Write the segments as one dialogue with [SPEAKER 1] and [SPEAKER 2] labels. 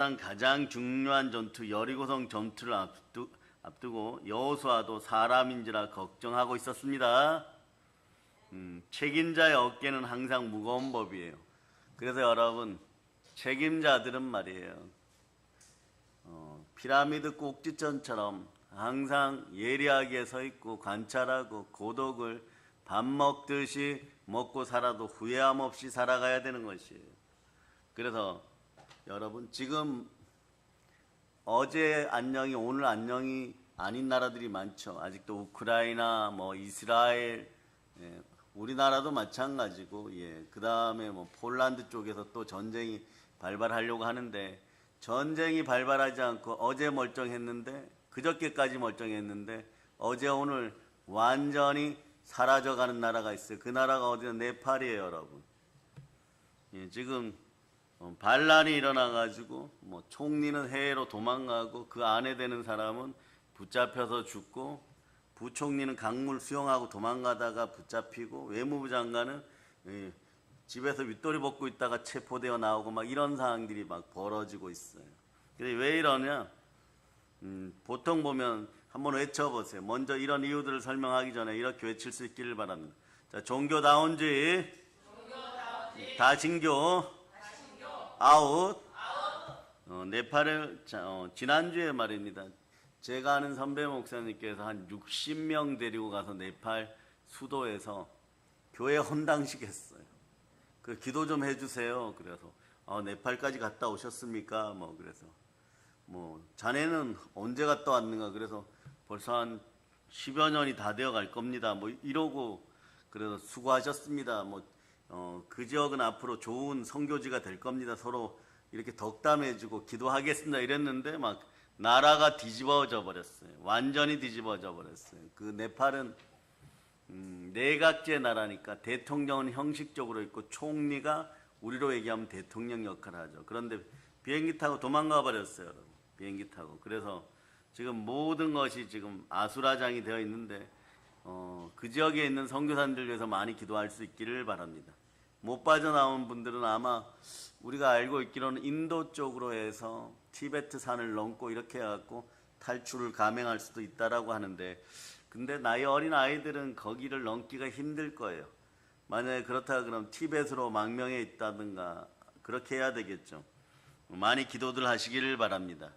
[SPEAKER 1] 가장 중요한 전투 여리고성 전투를 앞두고 여호수아도 사람인지라 걱정하고 있었습니다. 책임자의 어깨는 항상 무거운 법이에요. 그래서 여러분, 책임자들은 말이에요, 피라미드 꼭지점처럼 항상 예리하게 서 있고 관찰하고 고독을 밥 먹듯이 먹고 살아도 후회함 없이 살아가야 되는 것이에요. 그래서 여러분, 지금 어제 안녕이 오늘 안녕이 아닌 나라들이 많죠. 아직도 우크라이나, 이스라엘, 우리나라도 마찬가지고, 그 다음에 폴란드 쪽에서 또 전쟁이 발발하려고 하는데, 전쟁이 발발하지 않고 어제 멀쩡했는데, 그저께까지 멀쩡했는데, 어제 오늘 완전히 사라져가는 나라가 있어요. 그 나라가 어디냐? 네팔이에요, 여러분. 지금 반란이 일어나가지고 총리는 해외로 도망가고 그 안에 되는 사람은 붙잡혀서 죽고, 부총리는 강물 수영하고 도망가다가 붙잡히고, 외무부 장관은 집에서 윗도리 벗고 있다가 체포되어 나오고 막 이런 상황들이 막 벌어지고 있어요. 근데 왜 이러냐? 보통 보면 한번 외쳐보세요. 먼저 이런 이유들을 설명하기 전에 이렇게 외칠 수 있기를 바랍니다. 자, 종교다운주의, 다신교, 아웃. 네팔을 지난주에 말입니다. 제가 아는 선배 목사님께서 한 60명 데리고 가서 네팔 수도에서 교회 헌당식 했어요. 그 기도 좀 해주세요. 그래서 네팔까지 갔다 오셨습니까? 그래서 자네는 언제 갔다 왔는가? 그래서 벌써 한 10여 년이 다 되어 갈 겁니다. 이러고, 그래서 수고하셨습니다. 그 지역은 앞으로 좋은 선교지가 될 겁니다. 서로 이렇게 덕담해주고 기도하겠습니다. 이랬는데 막 나라가 뒤집어져 버렸어요. 완전히 뒤집어져 버렸어요. 그 네팔은 내각제 나라니까 대통령은 형식적으로 있고 총리가 우리로 얘기하면 대통령 역할을 하죠. 그런데 비행기 타고 도망가 버렸어요, 여러분. 비행기 타고. 그래서 지금 모든 것이 지금 아수라장이 되어 있는데 그 지역에 있는 선교사님들 위해서 많이 기도할 수 있기를 바랍니다. 못 빠져나온 분들은 아마 우리가 알고 있기로는 인도 쪽으로 해서 티베트 산을 넘고 이렇게 해갖고 탈출을 감행할 수도 있다라고 하는데, 근데 나이 어린 아이들은 거기를 넘기가 힘들 거예요. 만약에 그렇다 그러면 티베트로 망명해 있다든가 그렇게 해야 되겠죠. 많이 기도들 하시기를 바랍니다.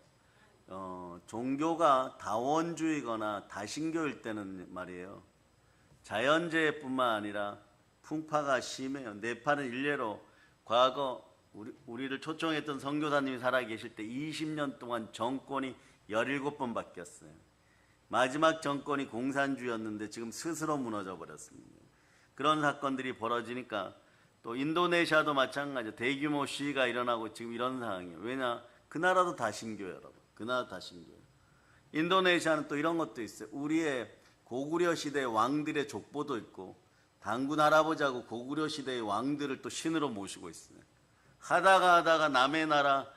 [SPEAKER 1] 종교가 다원주의거나 다신교일 때는 말이에요, 자연재해뿐만 아니라 풍파가 심해요. 네팔은 일례로 과거 우리를 초청했던 선교사님이 살아계실 때 20년 동안 정권이 17번 바뀌었어요. 마지막 정권이 공산주의였는데 지금 스스로 무너져 버렸습니다. 그런 사건들이 벌어지니까 또 인도네시아도 마찬가지로 대규모 시위가 일어나고 지금 이런 상황이에요. 왜냐? 그 나라도 다신교예요, 여러분. 그 나라 다신교예요. 인도네시아는 또 이런 것도 있어요. 우리의 고구려 시대의 왕들의 족보도 있고, 단군 할아버지하고 고구려 시대의 왕들을 또 신으로 모시고 있어요. 하다가 남의 나라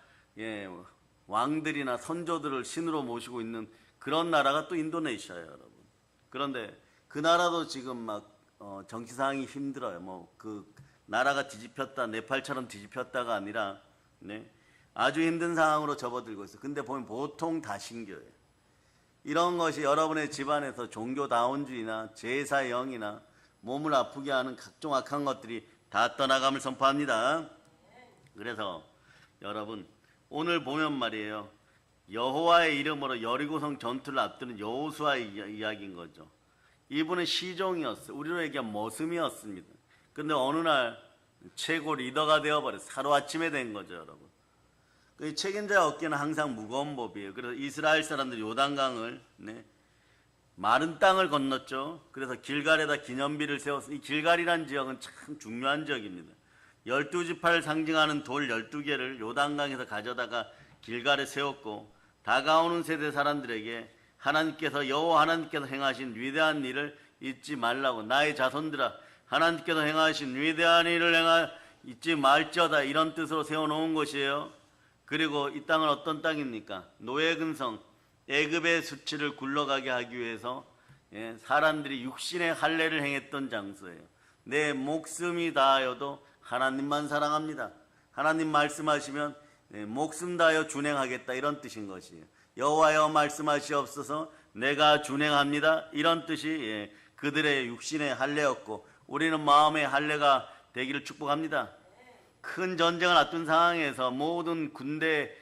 [SPEAKER 1] 왕들이나 선조들을 신으로 모시고 있는 그런 나라가 또 인도네시아예요, 여러분. 그런데 그 나라도 지금 막 정치 상황이 힘들어요. 그 나라가 뒤집혔다, 네팔처럼 뒤집혔다가 아니라 아주 힘든 상황으로 접어들고 있어요. 근데 보면 보통 다신교예요. 이런 것이 여러분의 집안에서 종교다운주의나 제사영이나 몸을 아프게 하는 각종 악한 것들이 다 떠나감을 선포합니다. 그래서 여러분, 오늘 보면 말이에요, 여호와의 이름으로 여리고성 전투를 앞두는 여호수아의 이야기인 거죠. 이분은 시종이었어요. 우리로 얘기하면 머슴이었습니다. 근데 어느 날 최고 리더가 되어버렸어요. 하루아침에 된 거죠, 여러분. 그 책임자의 어깨는 항상 무거운 법이에요. 그래서 이스라엘 사람들이 요단강을 마른 땅을 건넜죠. 그래서 길갈에다 기념비를 세웠어요. 이 길갈이라는 지역은 참 중요한 지역입니다. 12지파를 상징하는 돌 12개를 요단강에서 가져다가 길갈에 세웠고, 다가오는 세대 사람들에게 여호와 하나님께서 행하신 위대한 일을 잊지 말라고, 나의 자손들아 하나님께서 행하신 위대한 일을 잊지 말지어다, 이런 뜻으로 세워놓은 것이에요. 그리고 이 땅은 어떤 땅입니까? 노예 근성, 애굽의 수치를 굴러가게 하기 위해서 사람들이 육신의 할례를 행했던 장소예요. 내 목숨이 다하여도 하나님만 사랑합니다. 하나님 말씀하시면 목숨 다하여 준행하겠다 이런 뜻인 것이에요. 여호와여 말씀하시옵소서 내가 준행합니다 이런 뜻이 그들의 육신의 할례였고 우리는 마음의 할례가 되기를 축복합니다. 큰 전쟁을 앞둔 상황에서 모든 군대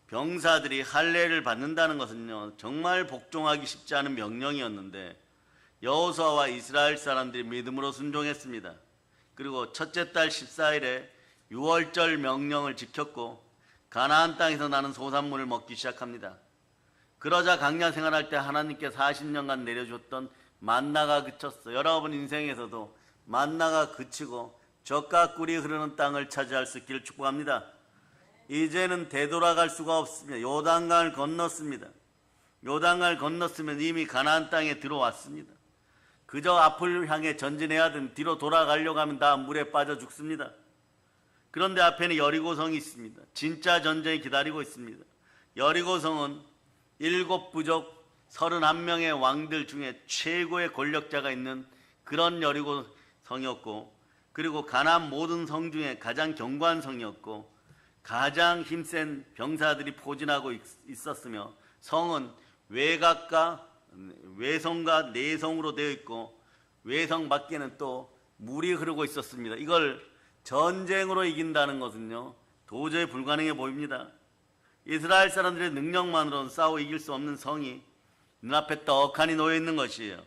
[SPEAKER 1] 병사들이 할례를 받는다는 것은요 정말 복종하기 쉽지 않은 명령이었는데 여호수아와 이스라엘 사람들이 믿음으로 순종했습니다. 그리고 첫째 달 14일에 유월절 명령을 지켰고 가나안 땅에서 나는 소산물을 먹기 시작합니다. 그러자 광야 생활할 때 하나님께 40년간 내려줬던 만나가 그쳤어. 여러분 인생에서도 만나가 그치고 젖과 꿀이 흐르는 땅을 차지할 수 있기를 축복합니다. 이제는 되돌아갈 수가 없습니다. 요단강을 건넜습니다. 요단강을 건넜으면 이미 가나안 땅에 들어왔습니다. 그저 앞을 향해 전진해야 되는 뒤로 돌아가려고 하면 다 물에 빠져 죽습니다. 그런데 앞에는 여리고성이 있습니다. 진짜 전쟁이 기다리고 있습니다. 여리고성은 7부족 31명의 왕들 중에 최고의 권력자가 있는 그런 여리고성이었고 그리고 가나안 모든 성 중에 가장 견고한 성이었고 가장 힘센 병사들이 포진하고 있었으며 성은 외곽과 외성과 내성으로 되어 있고 외성 밖에는 또 물이 흐르고 있었습니다. 이걸 전쟁으로 이긴다는 것은요 도저히 불가능해 보입니다. 이스라엘 사람들의 능력만으로는 싸워 이길 수 없는 성이 눈앞에 떡하니 놓여 있는 것이에요.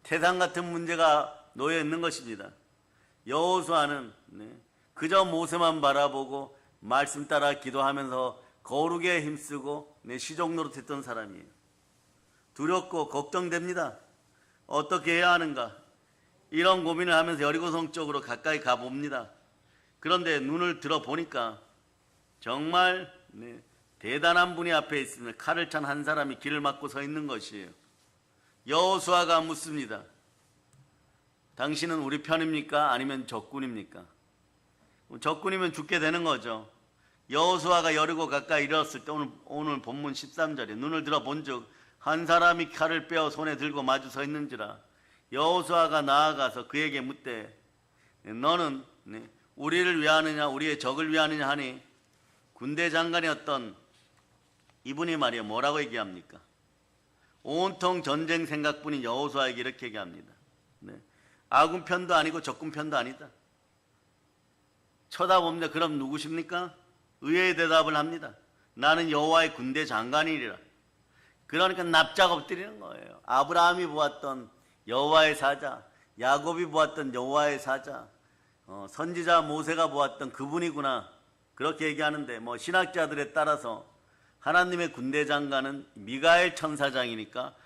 [SPEAKER 1] 태산 같은 문제가 놓여 있는 것입니다. 여호수아는 그저 모세만 바라보고 말씀 따라 기도하면서 거룩에 힘쓰고 시종 노릇했던 사람이에요. 두렵고 걱정됩니다. 어떻게 해야 하는가? 이런 고민을 하면서 여리고성 쪽으로 가까이 가봅니다. 그런데 눈을 들어보니까 정말 대단한 분이 앞에 있으면 칼을 찬 한 사람이 길을 막고 서 있는 것이에요. 여호수아가 묻습니다. 당신은 우리 편입니까? 아니면 적군입니까? 적군이면 죽게 되는 거죠. 여호수아가 여리고 가까이 이르렀을 때 오늘 본문 13절에 눈을 들어본 즉 한 사람이 칼을 빼어 손에 들고 마주 서 있는지라 여호수아가 나아가서 그에게 묻되 너는 우리를 위하느냐 우리의 적을 위하느냐 하니 군대 장관이었던 이분이 말이야 뭐라고 얘기합니까? 온통 전쟁 생각뿐인 여호수아에게 이렇게 얘기합니다. 아군 편도 아니고 적군 편도 아니다. 쳐다봅니다. 그럼 누구십니까? 의외의 대답을 합니다. 나는 여호와의 군대 장관이리라. 그러니까 납작 엎드리는 거예요. 아브라함이 보았던 여호와의 사자, 야곱이 보았던 여호와의 사자, 선지자 모세가 보았던 그분이구나. 그렇게 얘기하는데 신학자들에 따라서 하나님의 군대 장관은 미가엘 천사장이니까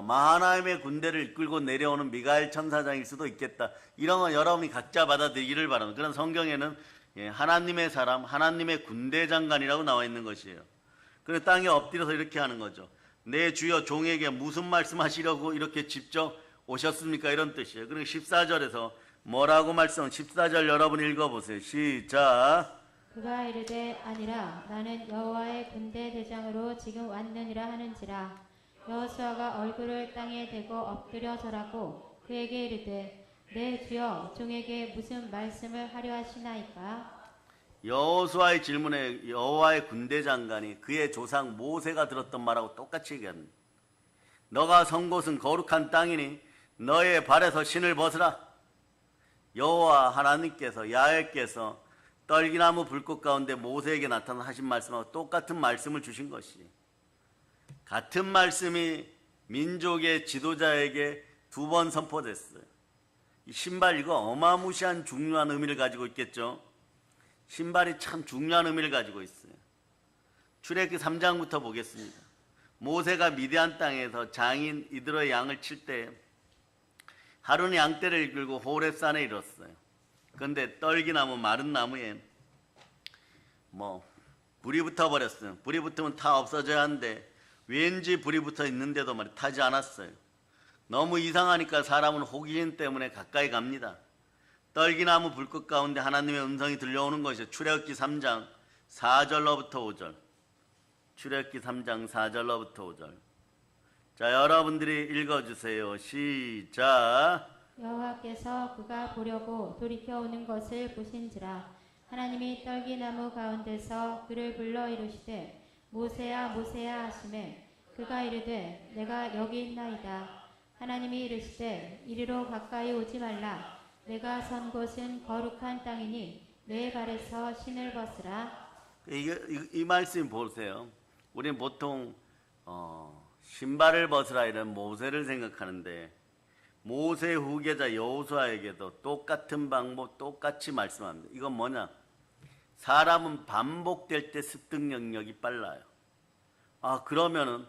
[SPEAKER 1] 마하나임의 군대를 이끌고 내려오는 미가엘 천사장일 수도 있겠다. 이런 건 여러분이 각자 받아들이기를 바랍니다. 그런 성경에는 하나님의 사람, 하나님의 군대 장관이라고 나와 있는 것이에요. 그래서 땅에 엎드려서 이렇게 하는 거죠. 내 주여 종에게 무슨 말씀하시려고 이렇게 직접 오셨습니까? 이런 뜻이에요. 그리고 14절에서 뭐라고 말씀? 14절 여러분 읽어보세요. 시작.
[SPEAKER 2] 그가 이르되 아니라 나는 여호와의 군대 대장으로 지금 왔느니라 하는지라. 여호수아가 얼굴을 땅에 대고 엎드려 절하고 그에게 이르되 내 주여 종에게 무슨 말씀을 하려 하시나이까?
[SPEAKER 1] 여호수아의 질문에 여호와의 군대 장관이 그의 조상 모세가 들었던 말하고 똑같이 얘기합니다. 너가 선 곳은 거룩한 땅이니 너의 발에서 신을 벗으라. 여호와 하나님께서 야훼께서 떨기나무 불꽃 가운데 모세에게 나타나 하신 말씀하고 똑같은 말씀을 주신 것이 같은 말씀이 민족의 지도자에게 2번 선포됐어요. 이 신발 이거 어마무시한 중요한 의미를 가지고 있겠죠. 신발이 참 중요한 의미를 가지고 있어요. 출애굽기 3장부터 보겠습니다. 모세가 미디안 땅에서 장인 이드로의 양을 칠 때 하루는 양떼를 이끌고 호렙산에 이뤘어요. 그런데 떨기나무 마른 나무에 불이 붙어버렸어요. 불이 붙으면 타 없어져야 하는데 왠지 불이 붙어 있는데도 타지 않았어요. 너무 이상하니까 사람은 호기심 때문에 가까이 갑니다. 떨기나무 불꽃 가운데 하나님의 음성이 들려오는 것이죠. 출애굽기 3장 4절로부터 5절. 출애굽기 3장 4절로부터 5절. 자, 여러분들이 읽어주세요. 시작.
[SPEAKER 2] 여호와께서 그가 보려고 돌이켜 오는 것을 보신지라. 하나님이 떨기나무 가운데서 그를 불러 이르시되 모세야 모세야 하시매 그가 이르되 내가 여기 있나이다. 하나님이 이르시되 이리로 가까이 오지 말라. 내가 선 곳은 거룩한 땅이니 내 발에서 신을 벗으라.
[SPEAKER 1] 이 말씀 보세요. 우리는 보통 신발을 벗으라 이런 모세를 생각하는데 모세 후계자 여호수아에게도 똑같은 방법 똑같이 말씀합니다. 이건 뭐냐? 사람은 반복될 때 습득 능력이 빨라요. 그러면은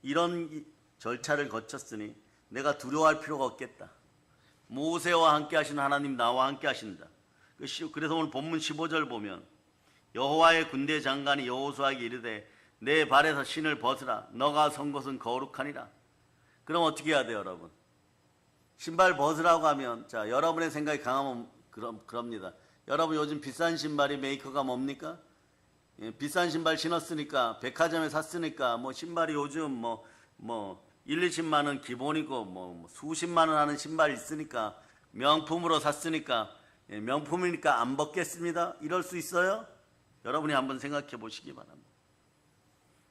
[SPEAKER 1] 이런 절차를 거쳤으니 내가 두려워할 필요가 없겠다. 모세와 함께 하신 하나님 나와 함께 하신다. 그래서 오늘 본문 15절 보면 여호와의 군대 장관이 여호수아에게 이르되 내 발에서 신을 벗으라. 너가 선 곳은 거룩하니라. 그럼 어떻게 해야 돼요, 여러분? 신발 벗으라고 하면 자, 여러분의 생각이 강하면 그럽니다. 여러분 요즘 비싼 신발이 메이커가 뭡니까? 비싼 신발 신었으니까 백화점에 샀으니까 뭐 신발이 요즘 뭐 1, 20만 원 기본이고 뭐 수십만 원 하는 신발 있으니까 명품으로 샀으니까 명품이니까 안 벗겠습니다. 이럴 수 있어요? 여러분이 한번 생각해 보시기 바랍니다.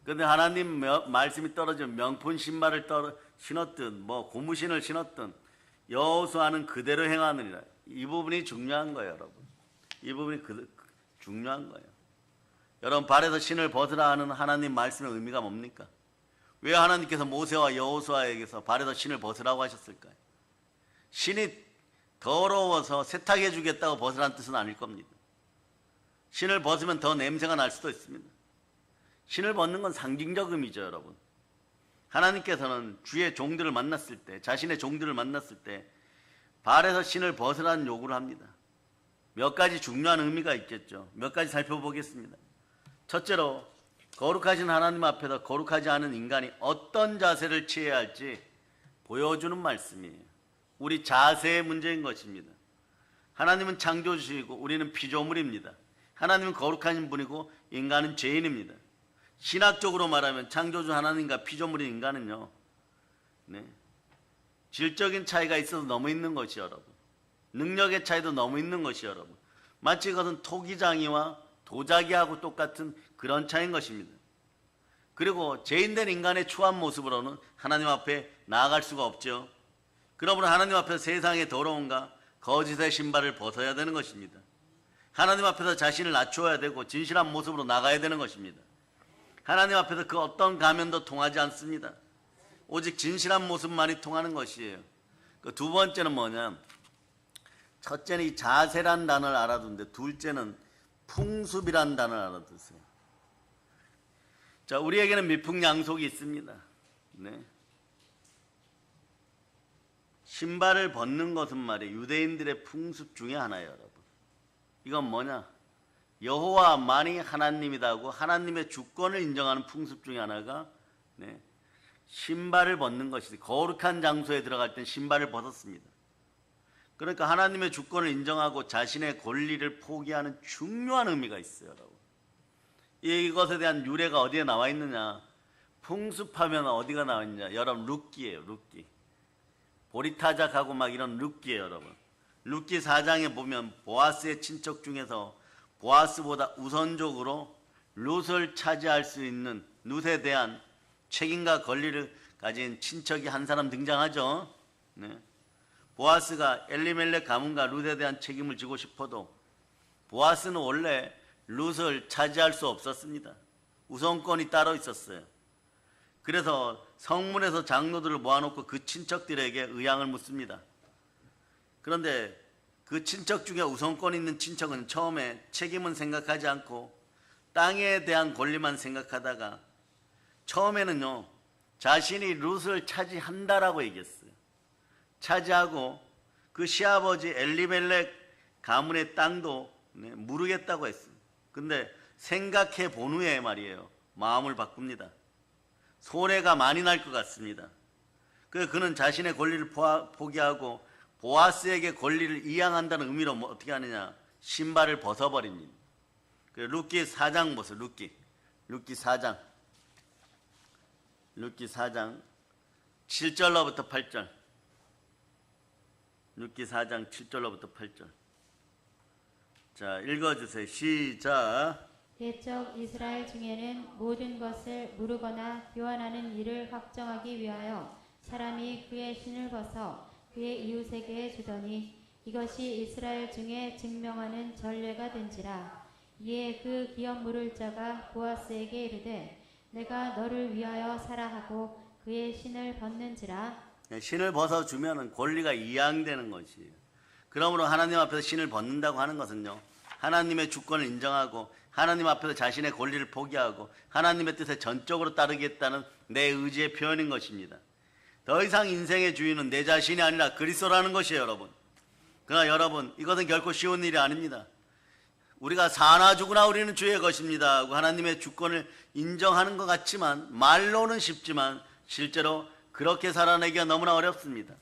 [SPEAKER 1] 그런데 하나님 말씀이 떨어지면 명품 신발을 신었든 뭐 고무신을 신었든 여호수아는 그대로 행하느니라. 이 부분이 중요한 거예요, 여러분. 이 부분이 중요한 거예요. 여러분 발에서 신을 벗으라 하는 하나님 말씀의 의미가 뭡니까? 왜 하나님께서 모세와 여호수아에게서 발에서 신을 벗으라고 하셨을까요? 신이 더러워서 세탁해 주겠다고 벗으라는 뜻은 아닐 겁니다. 신을 벗으면 더 냄새가 날 수도 있습니다. 신을 벗는 건 상징적 의미죠, 여러분. 하나님께서는 주의 종들을 만났을 때, 자신의 종들을 만났을 때 발에서 신을 벗으라는 요구를 합니다. 몇 가지 중요한 의미가 있겠죠. 몇 가지 살펴보겠습니다. 첫째로 거룩하신 하나님 앞에서 거룩하지 않은 인간이 어떤 자세를 취해야 할지 보여주는 말씀이에요. 우리 자세의 문제인 것입니다. 하나님은 창조주이고 우리는 피조물입니다. 하나님은 거룩하신 분이고 인간은 죄인입니다. 신학적으로 말하면 창조주 하나님과 피조물인 인간은요, 질적인 차이가 있어서 너무 있는 것이 여러분. 능력의 차이도 너무 있는 것이 여러분. 마치 그것은 토기장이와 도자기하고 똑같은 그런 차이인 것입니다. 그리고 죄인된 인간의 추한 모습으로는 하나님 앞에 나아갈 수가 없죠. 그러므로 하나님 앞에서 세상의 더러움과 거짓의 신발을 벗어야 되는 것입니다. 하나님 앞에서 자신을 낮추어야 되고 진실한 모습으로 나가야 되는 것입니다. 하나님 앞에서 그 어떤 가면도 통하지 않습니다. 오직 진실한 모습만이 통하는 것이에요. 그 두 번째는 뭐냐? 첫째는 이 자세란 단어를 알아두는데 둘째는 풍습이란 단어를 알아두세요. 자, 우리에게는 미풍양속이 있습니다. 신발을 벗는 것은 말이에요. 유대인들의 풍습 중에 하나예요, 여러분. 이건 뭐냐? 여호와만이 하나님이다고 하나님의 주권을 인정하는 풍습 중에 하나가 신발을 벗는 것이지. 거룩한 장소에 들어갈 땐 신발을 벗었습니다. 그러니까 하나님의 주권을 인정하고 자신의 권리를 포기하는 중요한 의미가 있어요, 여러분. 이것에 대한 유래가 어디에 나와 있느냐? 풍습하면 어디가 나와 있느냐? 여러분 룻기예요, 룻기. 보리타작하고 막 이런 룻기예요, 여러분. 룻기 4장에 보면 보아스의 친척 중에서 보아스보다 우선적으로 룻을 차지할 수 있는 룻에 대한 책임과 권리를 가진 친척이 한 사람 등장하죠. 보아스가 엘리멜렉 가문과 룻에 대한 책임을 지고 싶어도 보아스는 원래 룻을 차지할 수 없었습니다. 우선권이 따로 있었어요. 그래서 성문에서 장로들을 모아놓고 그 친척들에게 의향을 묻습니다. 그런데 그 친척 중에 우선권 있는 친척은 처음에 책임은 생각하지 않고 땅에 대한 권리만 생각하다가 처음에는요, 자신이 룻을 차지한다라고 얘기했어요. 차지하고 그 시아버지 엘리멜렉 가문의 땅도 무르겠다고 했어요. 근데 생각해 본 후에 말이에요, 마음을 바꿉니다. 손해가 많이 날 것 같습니다. 그래서 그는 자신의 권리를 포기하고 보아스에게 권리를 이양한다는 의미로 어떻게 하느냐? 신발을 벗어버립니다. 룻기 4장 보세요. 룻기 4장 7절로부터 8절. 룻기 4장 7절로부터 8절. 자, 읽어주세요. 시작.
[SPEAKER 2] 옛적 이스라엘 중에는 모든 것을 무르거나 교환하는 일을 확정하기 위하여 사람이 그의 신을 벗어 그의 이웃에게 주더니 이것이 이스라엘 중에 증명하는 전례가 된지라. 이에 그 기업 물을 자가 보아스에게 이르되 내가 너를 위하여 사라 하고 그의 신을 벗는지라.
[SPEAKER 1] 신을 벗어주면 권리가 이양되는 것이에요. 그러므로 하나님 앞에서 신을 벗는다고 하는 것은요, 하나님의 주권을 인정하고 하나님 앞에서 자신의 권리를 포기하고 하나님의 뜻에 전적으로 따르겠다는 내 의지의 표현인 것입니다. 더 이상 인생의 주인은 내 자신이 아니라 그리스도라는 것이에요, 여러분. 그러나 여러분, 이것은 결코 쉬운 일이 아닙니다. 우리가 사나 죽으나 우리는 주의 것입니다 하고 하나님의 주권을 인정하는 것 같지만, 말로는 쉽지만 실제로 그렇게 살아내기가 너무나 어렵습니다.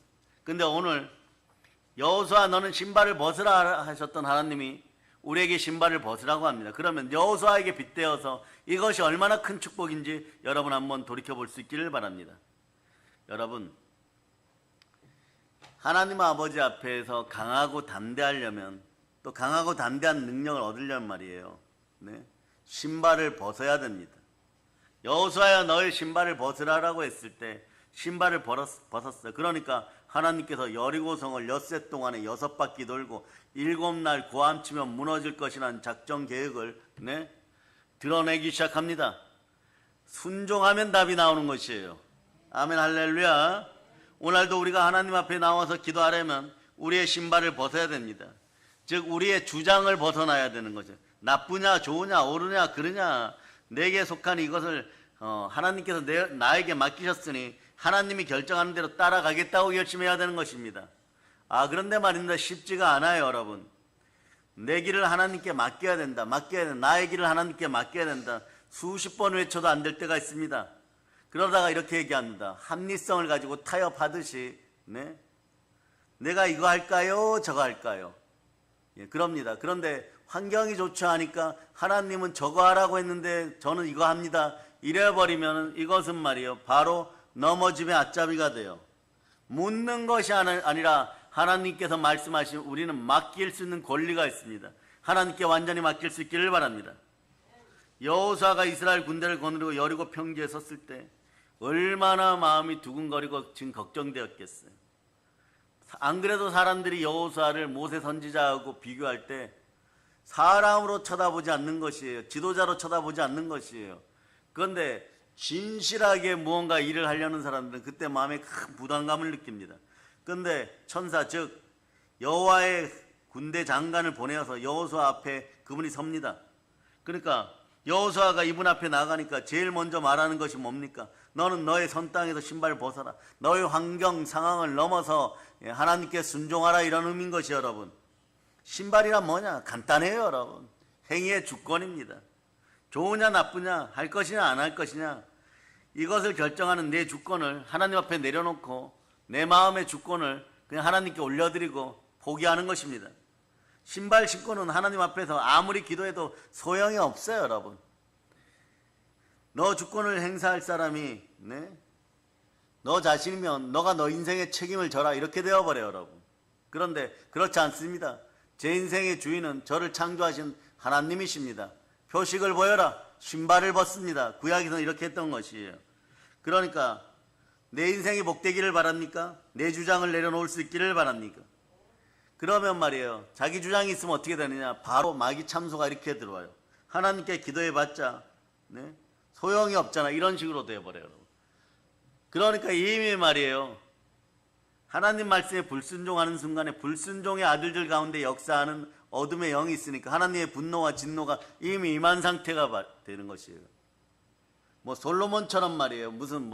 [SPEAKER 1] 근데 오늘 여호수아 너는 신발을 벗으라 하셨던 하나님이 우리에게 신발을 벗으라고 합니다. 그러면 여호수아에게 빗대어서 이것이 얼마나 큰 축복인지 여러분 한번 돌이켜볼 수 있기를 바랍니다. 여러분, 하나님 아버지 앞에서 강하고 담대하려면, 또 강하고 담대한 능력을 얻으려면 말이에요, 네? 신발을 벗어야 됩니다. 여호수아야 너의 신발을 벗으라라고 했을 때 신발을 벗었어요. 그러니까 하나님께서 여리고성을 엿새 동안에 6바퀴 돌고 7날 고함치면 무너질 것이라는 작전 계획을 드러내기 시작합니다. 순종하면 답이 나오는 것이에요. 아멘, 할렐루야. 오늘도 우리가 하나님 앞에 나와서 기도하려면 우리의 신발을 벗어야 됩니다. 즉 우리의 주장을 벗어나야 되는 거죠. 나쁘냐 좋으냐 옳으냐 그르냐, 내게 속한 이것을 하나님께서 나에게 맡기셨으니 하나님이 결정하는 대로 따라가겠다고 결심해야 되는 것입니다. 그런데 말입니다. 쉽지가 않아요, 여러분. 내 길을 하나님께 맡겨야 된다. 나의 길을 하나님께 맡겨야 된다. 수십 번 외쳐도 안 될 때가 있습니다. 그러다가 이렇게 얘기합니다. 합리성을 가지고 타협하듯이, 내가 이거 할까요? 저거 할까요? 예, 그럽니다. 그런데 환경이 좋지 않으니까 하나님은 저거 하라고 했는데 저는 이거 합니다. 이래버리면 이것은 말이에요, 바로 넘어짐의 앞잡이가 돼요. 묻는 것이 아니라 하나님께서 말씀하시면 우리는 맡길 수 있는 권리가 있습니다. 하나님께 완전히 맡길 수 있기를 바랍니다. 여호수아가 이스라엘 군대를 거느리고 여리고 평지에 섰을 때 얼마나 마음이 두근거리고 지금 걱정되었겠어요. 안 그래도 사람들이 여호수아를 모세 선지자하고 비교할 때 사람으로 쳐다보지 않는 것이에요. 지도자로 쳐다보지 않는 것이에요. 그런데 진실하게 무언가 일을 하려는 사람들은 그때 마음에 큰 부담감을 느낍니다. 그런데 천사, 즉 여호와의 군대 장관을 보내어서 여호수아 앞에 그분이 섭니다. 그러니까 여호수아가 이분 앞에 나가니까 제일 먼저 말하는 것이 뭡니까? 너는 너의 선 땅에서 신발을 벗어라. 너의 환경 상황을 넘어서 하나님께 순종하라, 이런 의미인 것이 여러분. 신발이란 뭐냐? 간단해요, 여러분. 행위의 주권입니다. 좋으냐 나쁘냐, 할 것이냐 안 할 것이냐, 이것을 결정하는 내 주권을 하나님 앞에 내려놓고 내 마음의 주권을 그냥 하나님께 올려드리고 포기하는 것입니다. 신발 신고는 하나님 앞에서 아무리 기도해도 소용이 없어요, 여러분. 너 주권을 행사할 사람이 너 자신이면 너가 너 인생의 책임을 져라, 이렇게 되어버려요, 여러분. 그런데 그렇지 않습니다. 제 인생의 주인은 저를 창조하신 하나님이십니다. 표식을 보여라, 신발을 벗습니다. 구약에서는 이렇게 했던 것이에요. 그러니까 내 인생이 복되기를 바랍니까? 내 주장을 내려놓을 수 있기를 바랍니까? 그러면 말이에요, 자기 주장이 있으면 어떻게 되느냐? 바로 마귀 참소가 이렇게 들어와요. 하나님께 기도해봤자 소용이 없잖아, 이런 식으로 되어버려요, 여러분. 그러니까 이미 말이에요, 하나님 말씀에 불순종하는 순간에 불순종의 아들들 가운데 역사하는 어둠의 영이 있으니까 하나님의 분노와 진노가 이미 임한 상태가 되는 것이에요. 뭐 솔로몬처럼 말이에요, 무슨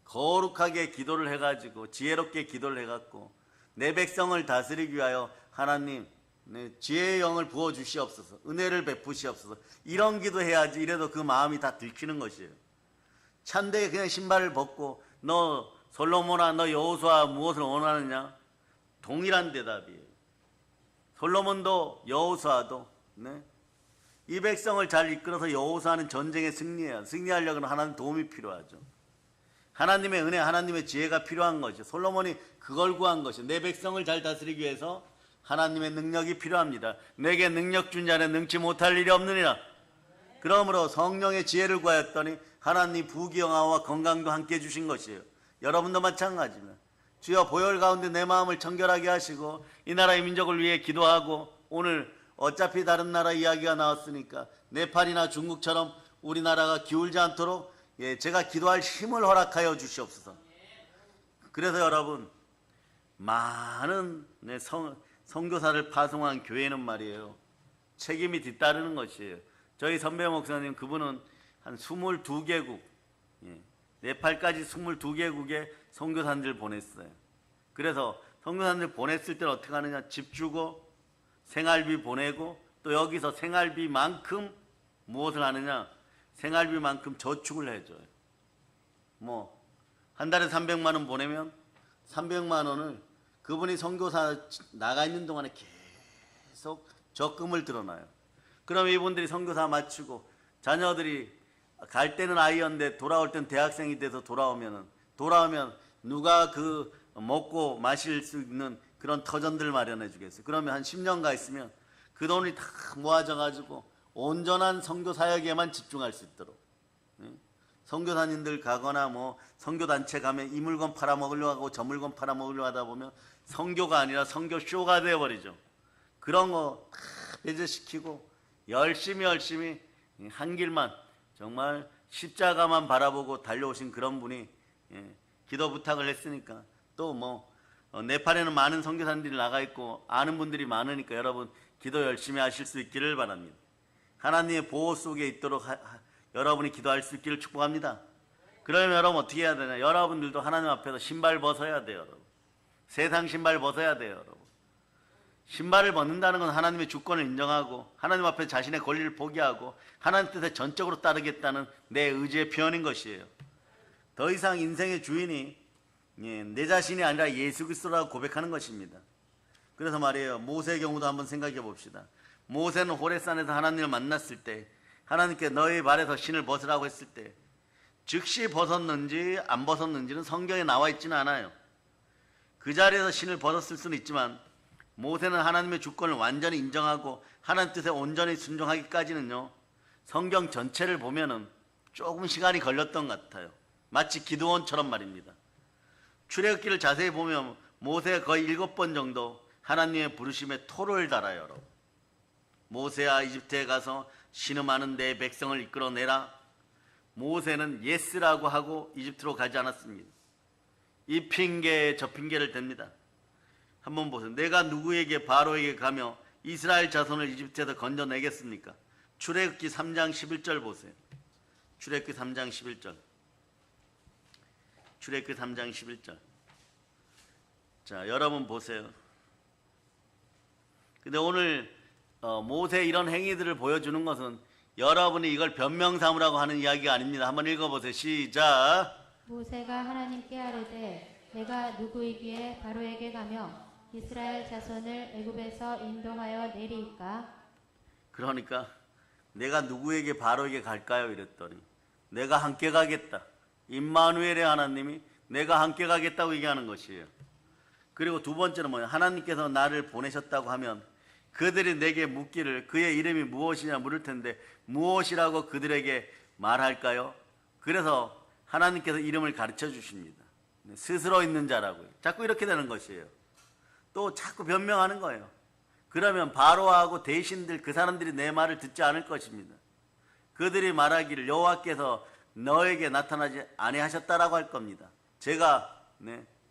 [SPEAKER 1] 거룩하게 기도를 해가지고 지혜롭게 기도를 해갖고 내 백성을 다스리기 위하여 하나님 지혜의 영을 부어주시옵소서, 은혜를 베푸시옵소서, 이런 기도해야지. 이래도 그 마음이 다 들키는 것이에요. 찬되게 그냥 신발을 벗고 너 솔로몬아, 너 여호수아 무엇을 원하느냐? 동일한 대답이에요. 솔로몬도 여호수아도 이 백성을 잘 이끌어서 여호수아는 전쟁에 승리해야, 승리하려면 하나님 도움이 필요하죠. 하나님의 은혜, 하나님의 지혜가 필요한 것이죠. 솔로몬이 그걸 구한 것이죠. 내 백성을 잘 다스리기 위해서 하나님의 능력이 필요합니다. 내게 능력 준 자는 능치 못할 일이 없느니라. 그러므로 성령의 지혜를 구하였더니 하나님 부귀영화와 건강도 함께 주신 것이에요. 여러분도 마찬가지입니다. 주여 보혈 가운데 내 마음을 정결하게 하시고 이 나라의 민족을 위해 기도하고, 오늘 어차피 다른 나라 이야기가 나왔으니까 네팔이나 중국처럼 우리나라가 기울지 않도록 제가 기도할 힘을 허락하여 주시옵소서. 그래서 여러분, 많은 선교사를 파송한 교회는 말이에요, 책임이 뒤따르는 것이에요. 저희 선배 목사님, 그분은 한 22개국, 네팔까지 22개국에 선교사님들 보냈어요. 그래서 선교사님들 보냈을 때는 어떻게 하느냐, 집 주고 생활비 보내고, 또 여기서 생활비만큼 무엇을 하느냐, 생활비만큼 저축을 해줘요. 뭐 한 달에 300만 원 보내면 300만 원을 그분이 선교사 나가 있는 동안에 계속 적금을 들어놔요. 그럼 이분들이 선교사 마치고 자녀들이 갈 때는 아이였는데 돌아올 때는 대학생이 돼서 돌아오면 누가 그 먹고 마실 수 있는 그런 터전들 마련해 주겠어요. 그러면 한 10년 가 있으면 그 돈이 다 모아져 가지고 온전한 선교 사역에만 집중할 수 있도록. 선교사님들 가거나 뭐 선교단체 가면 이 물건 팔아먹으려고 하고 저 물건 팔아먹으려고 하다 보면 선교가 아니라 선교쇼가 되어버리죠. 그런 거 다 배제시키고 열심히 한 길만, 정말 십자가만 바라보고 달려오신 그런 분이 기도 부탁을 했으니까, 또 뭐 네팔에는 많은 선교사님들이 나가 있고 아는 분들이 많으니까 여러분 기도 열심히 하실 수 있기를 바랍니다. 하나님의 보호 속에 있도록 여러분이 기도할 수 있기를 축복합니다. 그러면 여러분 어떻게 해야 되냐, 여러분들도 하나님 앞에서 신발 벗어야 돼요. 여러분, 세상 신발 벗어야 돼요. 여러분, 신발을 벗는다는 건 하나님의 주권을 인정하고 하나님 앞에 자신의 권리를 포기하고 하나님 뜻에 전적으로 따르겠다는 내 의지의 표현인 것이에요. 더 이상 인생의 주인이 내 자신이 아니라 예수 그리스도라고 고백하는 것입니다. 그래서 말이에요, 모세의 경우도 한번 생각해 봅시다. 모세는 호레산에서 하나님을 만났을 때 하나님께 너희 발에서 신을 벗으라고 했을 때 즉시 벗었는지 안 벗었는지는 성경에 나와 있지는 않아요. 그 자리에서 신을 벗었을 수는 있지만 모세는 하나님의 주권을 완전히 인정하고 하나님 뜻에 온전히 순종하기까지는요, 성경 전체를 보면은 조금 시간이 걸렸던 것 같아요. 마치 기드온처럼 말입니다. 출애굽기를 자세히 보면 모세가 거의 7번 정도 하나님의 부르심에 토를 달아요. 여러분, 모세야 이집트에 가서 신음하는 내 백성을 이끌어내라. 모세는 예스라고 하고 이집트로 가지 않았습니다. 이 핑계 저 핑계를 댑니다. 한번 보세요. 내가 누구에게 바로에게 가며 이스라엘 자손을 이집트에서 건져내겠습니까? 출애굽기 3장 11절 보세요. 출애굽기 3장 11절. 출애굽기 3장 11절. 자, 여러분 보세요. 근데 오늘 모세의 이런 행위들을 보여주는 것은 여러분이 이걸 변명 삼으라고 하는 이야기가 아닙니다. 한번 읽어보세요. 시작.
[SPEAKER 2] 모세가 하나님께 아뢰되 내가 누구이기에 바로에게 가며 이스라엘 자손을 애굽에서 인도하여 내리이까?
[SPEAKER 1] 그러니까 내가 누구에게 바로에게 갈까요? 이랬더니 내가 함께 가겠다. 임마누엘의 하나님이 내가 함께 가겠다고 얘기하는 것이에요. 그리고 두 번째는 뭐예요? 하나님께서 나를 보내셨다고 하면 그들이 내게 묻기를 그의 이름이 무엇이냐 물을 텐데 무엇이라고 그들에게 말할까요? 그래서 하나님께서 이름을 가르쳐 주십니다. 스스로 있는 자라고요. 자꾸 이렇게 되는 것이에요. 또 자꾸 변명하는 거예요. 그러면 바로하고 대신들 그 사람들이 내 말을 듣지 않을 것입니다. 그들이 말하기를 여호와께서 너에게 나타나지 아니하셨다라고 할 겁니다. 제가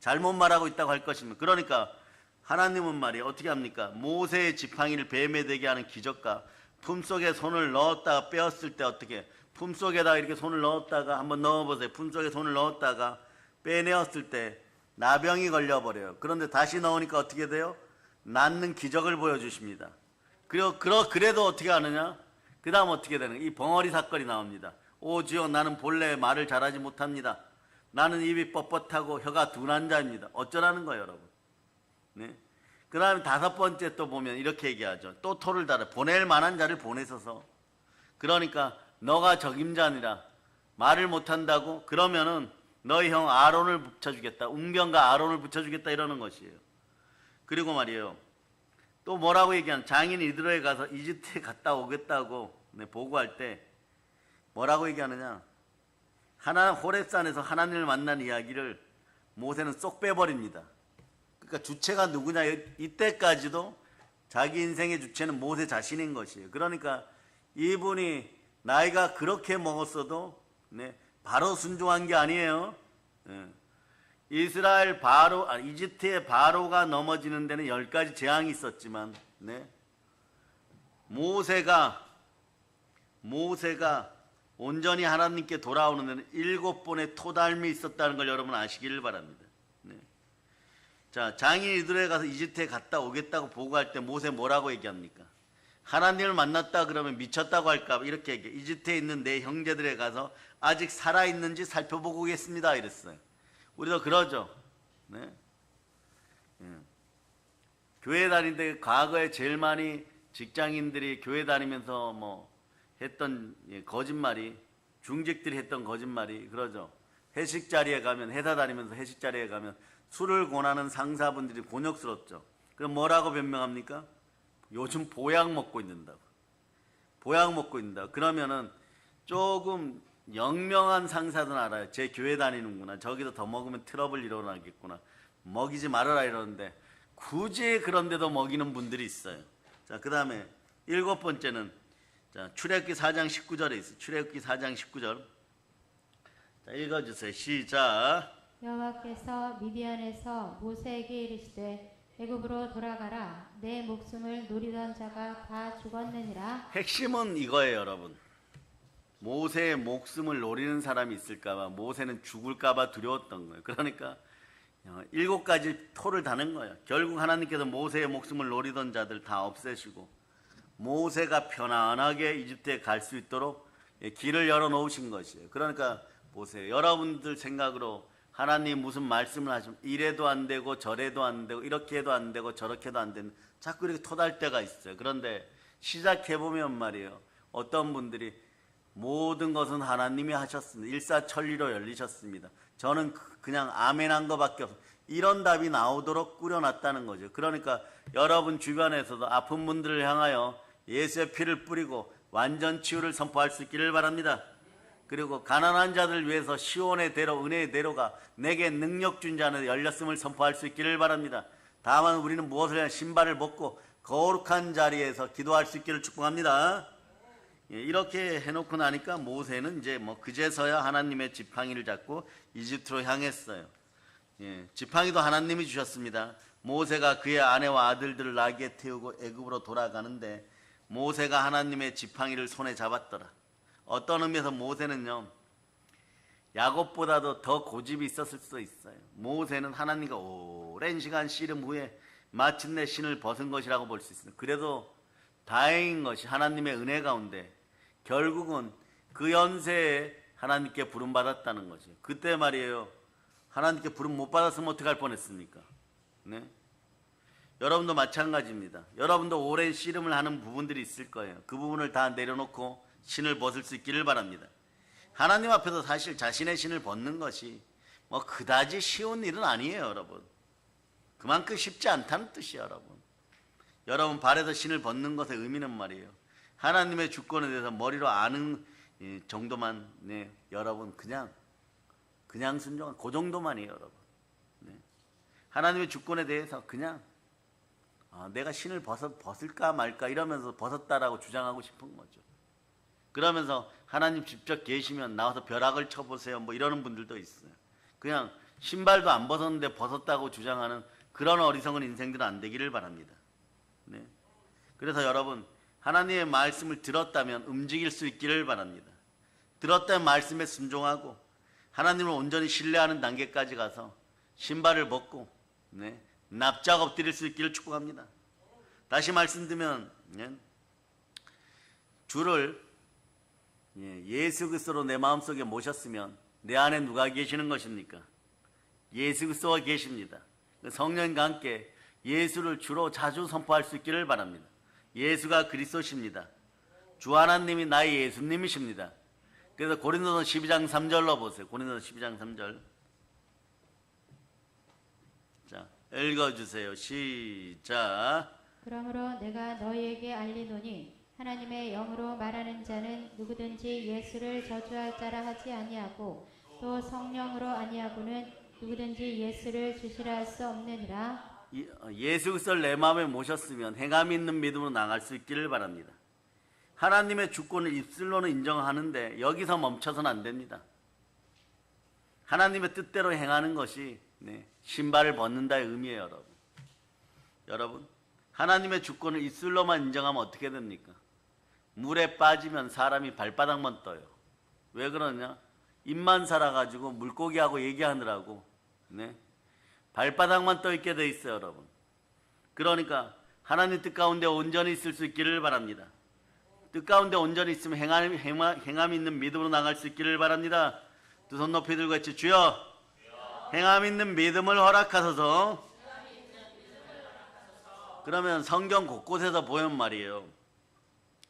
[SPEAKER 1] 잘못 말하고 있다고 할 것입니다. 그러니까 하나님은 말이에요, 어떻게 합니까? 모세의 지팡이를 뱀에 되게 하는 기적과 품속에 손을 넣었다가 빼었을 때 어떻게, 품속에다 이렇게 손을 넣었다가 한번 넣어보세요. 품속에 손을 넣었다가 빼내었을 때 나병이 걸려버려요. 그런데 다시 넣으니까 어떻게 돼요? 낫는 기적을 보여주십니다. 그래도 어떻게 하느냐? 그 다음 어떻게 되는 거예요? 이 벙어리 사건이 나옵니다. 오 주여, 나는 본래 말을 잘하지 못합니다. 나는 입이 뻣뻣하고 혀가 둔한 자입니다. 어쩌라는 거예요, 여러분. 네. 그 다음에 5번째 또 보면 이렇게 얘기하죠. 또 토를 달아 보낼 만한 자를 보내셔서, 그러니까 너가 적임자니라 말을 못한다고 그러면은 너희 형 아론을 붙여주겠다, 웅병과 아론을 붙여주겠다 이러는 것이에요. 그리고 말이에요, 또 뭐라고 얘기하는 장인 이드로에 가서 이집트에 갔다 오겠다고 보고할 때 뭐라고 얘기하느냐. 호렙산에서 하나님을 만난 이야기를 모세는 쏙 빼버립니다. 그러니까 주체가 누구냐. 이때까지도 자기 인생의 주체는 모세 자신인 것이에요. 그러니까 이분이 나이가 그렇게 먹었어도 바로 순종한 게 아니에요. 이집트의 바로가 넘어지는 데는 10가지 재앙이 있었지만 모세가 온전히 하나님께 돌아오는 데는 7번의 토달미 있었다는 걸 여러분 아시기를 바랍니다. 자, 장인 이드로에 가서 이집트에 갔다 오겠다고 보고할 때 모세 뭐라고 얘기합니까? 하나님을 만났다 그러면 미쳤다고 할까 봐 이렇게 얘기해. 이집트에 있는 내 형제들에 가서 아직 살아있는지 살펴보고 오겠습니다 이랬어요. 우리도 그러죠. 교회 다닐 때 과거에 제일 많이 직장인들이 교회 다니면서 뭐 했던 거짓말이, 중직들이 했던 거짓말이 그러죠. 회식 자리에 가면, 회사 다니면서 회식 자리에 가면 술을 권하는 상사분들이 곤욕스럽죠. 그럼 뭐라고 변명합니까? 요즘 보약 먹고 있는다고. 보약 먹고 있는다. 그러면은 조금 영명한 상사들은 알아요. 제 교회 다니는구나. 저기서 더 먹으면 트러블 일어나겠구나. 먹이지 말아라 이러는데 굳이 그런데도 먹이는 분들이 있어요. 자, 그 다음에 7번째는 자, 출애굽기 4장 19절에 있어요. 출애굽기 4장 19절. 자, 읽어주세요. 시작.
[SPEAKER 2] 여호와께서 미디안에서 모세에게 이르시되 애굽으로 돌아가라. 내 목숨을 노리던 자가 다 죽었느니라.
[SPEAKER 1] 핵심은 이거예요, 여러분. 모세의 목숨을 노리는 사람이 있을까봐, 모세는 죽을까봐 두려웠던 거예요. 그러니까 7가지 토를 다는 거예요. 결국 하나님께서 모세의 목숨을 노리던 자들 다 없애시고 모세가 편안하게 이집트에 갈 수 있도록 길을 열어놓으신 것이에요. 그러니까 보세요. 여러분들 생각으로 하나님 무슨 말씀을 하시면 이래도 안 되고 저래도 안 되고 이렇게 해도 안 되고 저렇게 해도 안 되는 자꾸 이렇게 토달 때가 있어요. 그런데 시작해보면 말이에요. 어떤 분들이 모든 것은 하나님이 하셨습니다. 일사천리로 열리셨습니다. 저는 그냥 아멘한 것밖에 없어요. 이런 답이 나오도록 꾸려놨다는 거죠. 그러니까 여러분 주변에서도 아픈 분들을 향하여 예수의 피를 뿌리고 완전 치유를 선포할 수 있기를 바랍니다. 그리고 가난한 자들 위해서 시온의 대로 은혜의 대로가 내게 능력 준 자는 열렸음을 선포할 수 있기를 바랍니다. 다만 우리는 무엇을 해야 신발을 벗고 거룩한 자리에서 기도할 수 있기를 축복합니다. 이렇게 해놓고 나니까 모세는 이제 그제서야 하나님의 지팡이를 잡고 이집트로 향했어요. 지팡이도 하나님이 주셨습니다. 모세가 그의 아내와 아들들을 나귀에 태우고 애굽으로 돌아가는데 모세가 하나님의 지팡이를 손에 잡았더라. 어떤 의미에서 모세는요, 야곱보다도 더 고집이 있었을 수도 있어요. 모세는 하나님과 오랜 시간 씨름 후에 마침내 신을 벗은 것이라고 볼 수 있습니다. 그래도 다행인 것이 하나님의 은혜 가운데 결국은 그 연세에 하나님께 부름받았다는 거죠. 그때 말이에요. 하나님께 부름 못 받았으면 어떻게 할 뻔했습니까? 여러분도 마찬가지입니다. 여러분도 오랜 씨름을 하는 부분들이 있을 거예요. 그 부분을 다 내려놓고 신을 벗을 수 있기를 바랍니다. 하나님 앞에서 사실 자신의 신을 벗는 것이 그다지 쉬운 일은 아니에요, 여러분. 그만큼 쉽지 않다는 뜻이에요, 여러분. 여러분 발에서 신을 벗는 것의 의미는 말이에요. 하나님의 주권에 대해서 머리로 아는 정도만, 여러분 그냥 순종한 그 정도만이에요, 여러분. 하나님의 주권에 대해서 그냥 내가 신을 벗을까 말까 이러면서 벗었다라고 주장하고 싶은 거죠. 그러면서 하나님 직접 계시면 나와서 벼락을 쳐보세요 이러는 분들도 있어요. 그냥 신발도 안 벗었는데 벗었다고 주장하는 그런 어리석은 인생들은 안 되기를 바랍니다. 그래서 여러분 하나님의 말씀을 들었다면 움직일 수 있기를 바랍니다. 들었다는 말씀에 순종하고 하나님을 온전히 신뢰하는 단계까지 가서 신발을 벗고 납작 엎드릴 수 있기를 축복합니다. 다시 말씀드리면 주를 예수 그리스도로 내 마음속에 모셨으면 내 안에 누가 계시는 것입니까? 예수 그리스도가 계십니다. 성령과 함께 예수를 주로 자주 선포할 수 있기를 바랍니다. 예수가 그리스도십니다. 주 하나님이 나의 예수님이십니다. 그래서 고린도서 12장 3절로 보세요. 고린도서 12장 3절. 자, 읽어주세요. 시작.
[SPEAKER 2] 그러므로 내가 너희에게 알리노니 하나님의 영으로 말하는 자는 누구든지 예수를 저주할 자라 하지 아니하고 또 성령으로 아니하고는 누구든지 예수를 주시라 할 수 없느니라.
[SPEAKER 1] 예수 그리스도를 내 마음에 모셨으면 행함이 있는 믿음으로 나갈 수 있기를 바랍니다. 하나님의 주권을 입술로는 인정하는데 여기서 멈춰서는 안 됩니다. 하나님의 뜻대로 행하는 것이 신발을 벗는다의 의미예요, 여러분. 여러분, 하나님의 주권을 입술로만 인정하면 어떻게 됩니까? 물에 빠지면 사람이 발바닥만 떠요. 왜 그러냐? 입만 살아가지고 물고기하고 얘기하느라고 발바닥만 떠 있게 돼 있어요, 여러분. 그러니까 하나님 뜻 가운데 온전히 있을 수 있기를 바랍니다. 뜻 가운데 온전히 있으면 행함이 있는 믿음으로 나갈 수 있기를 바랍니다. 두 손 높이 들고 같이 주여 행함 있는 믿음을 허락하소서. 그러면 성경 곳곳에서 보면 말이에요.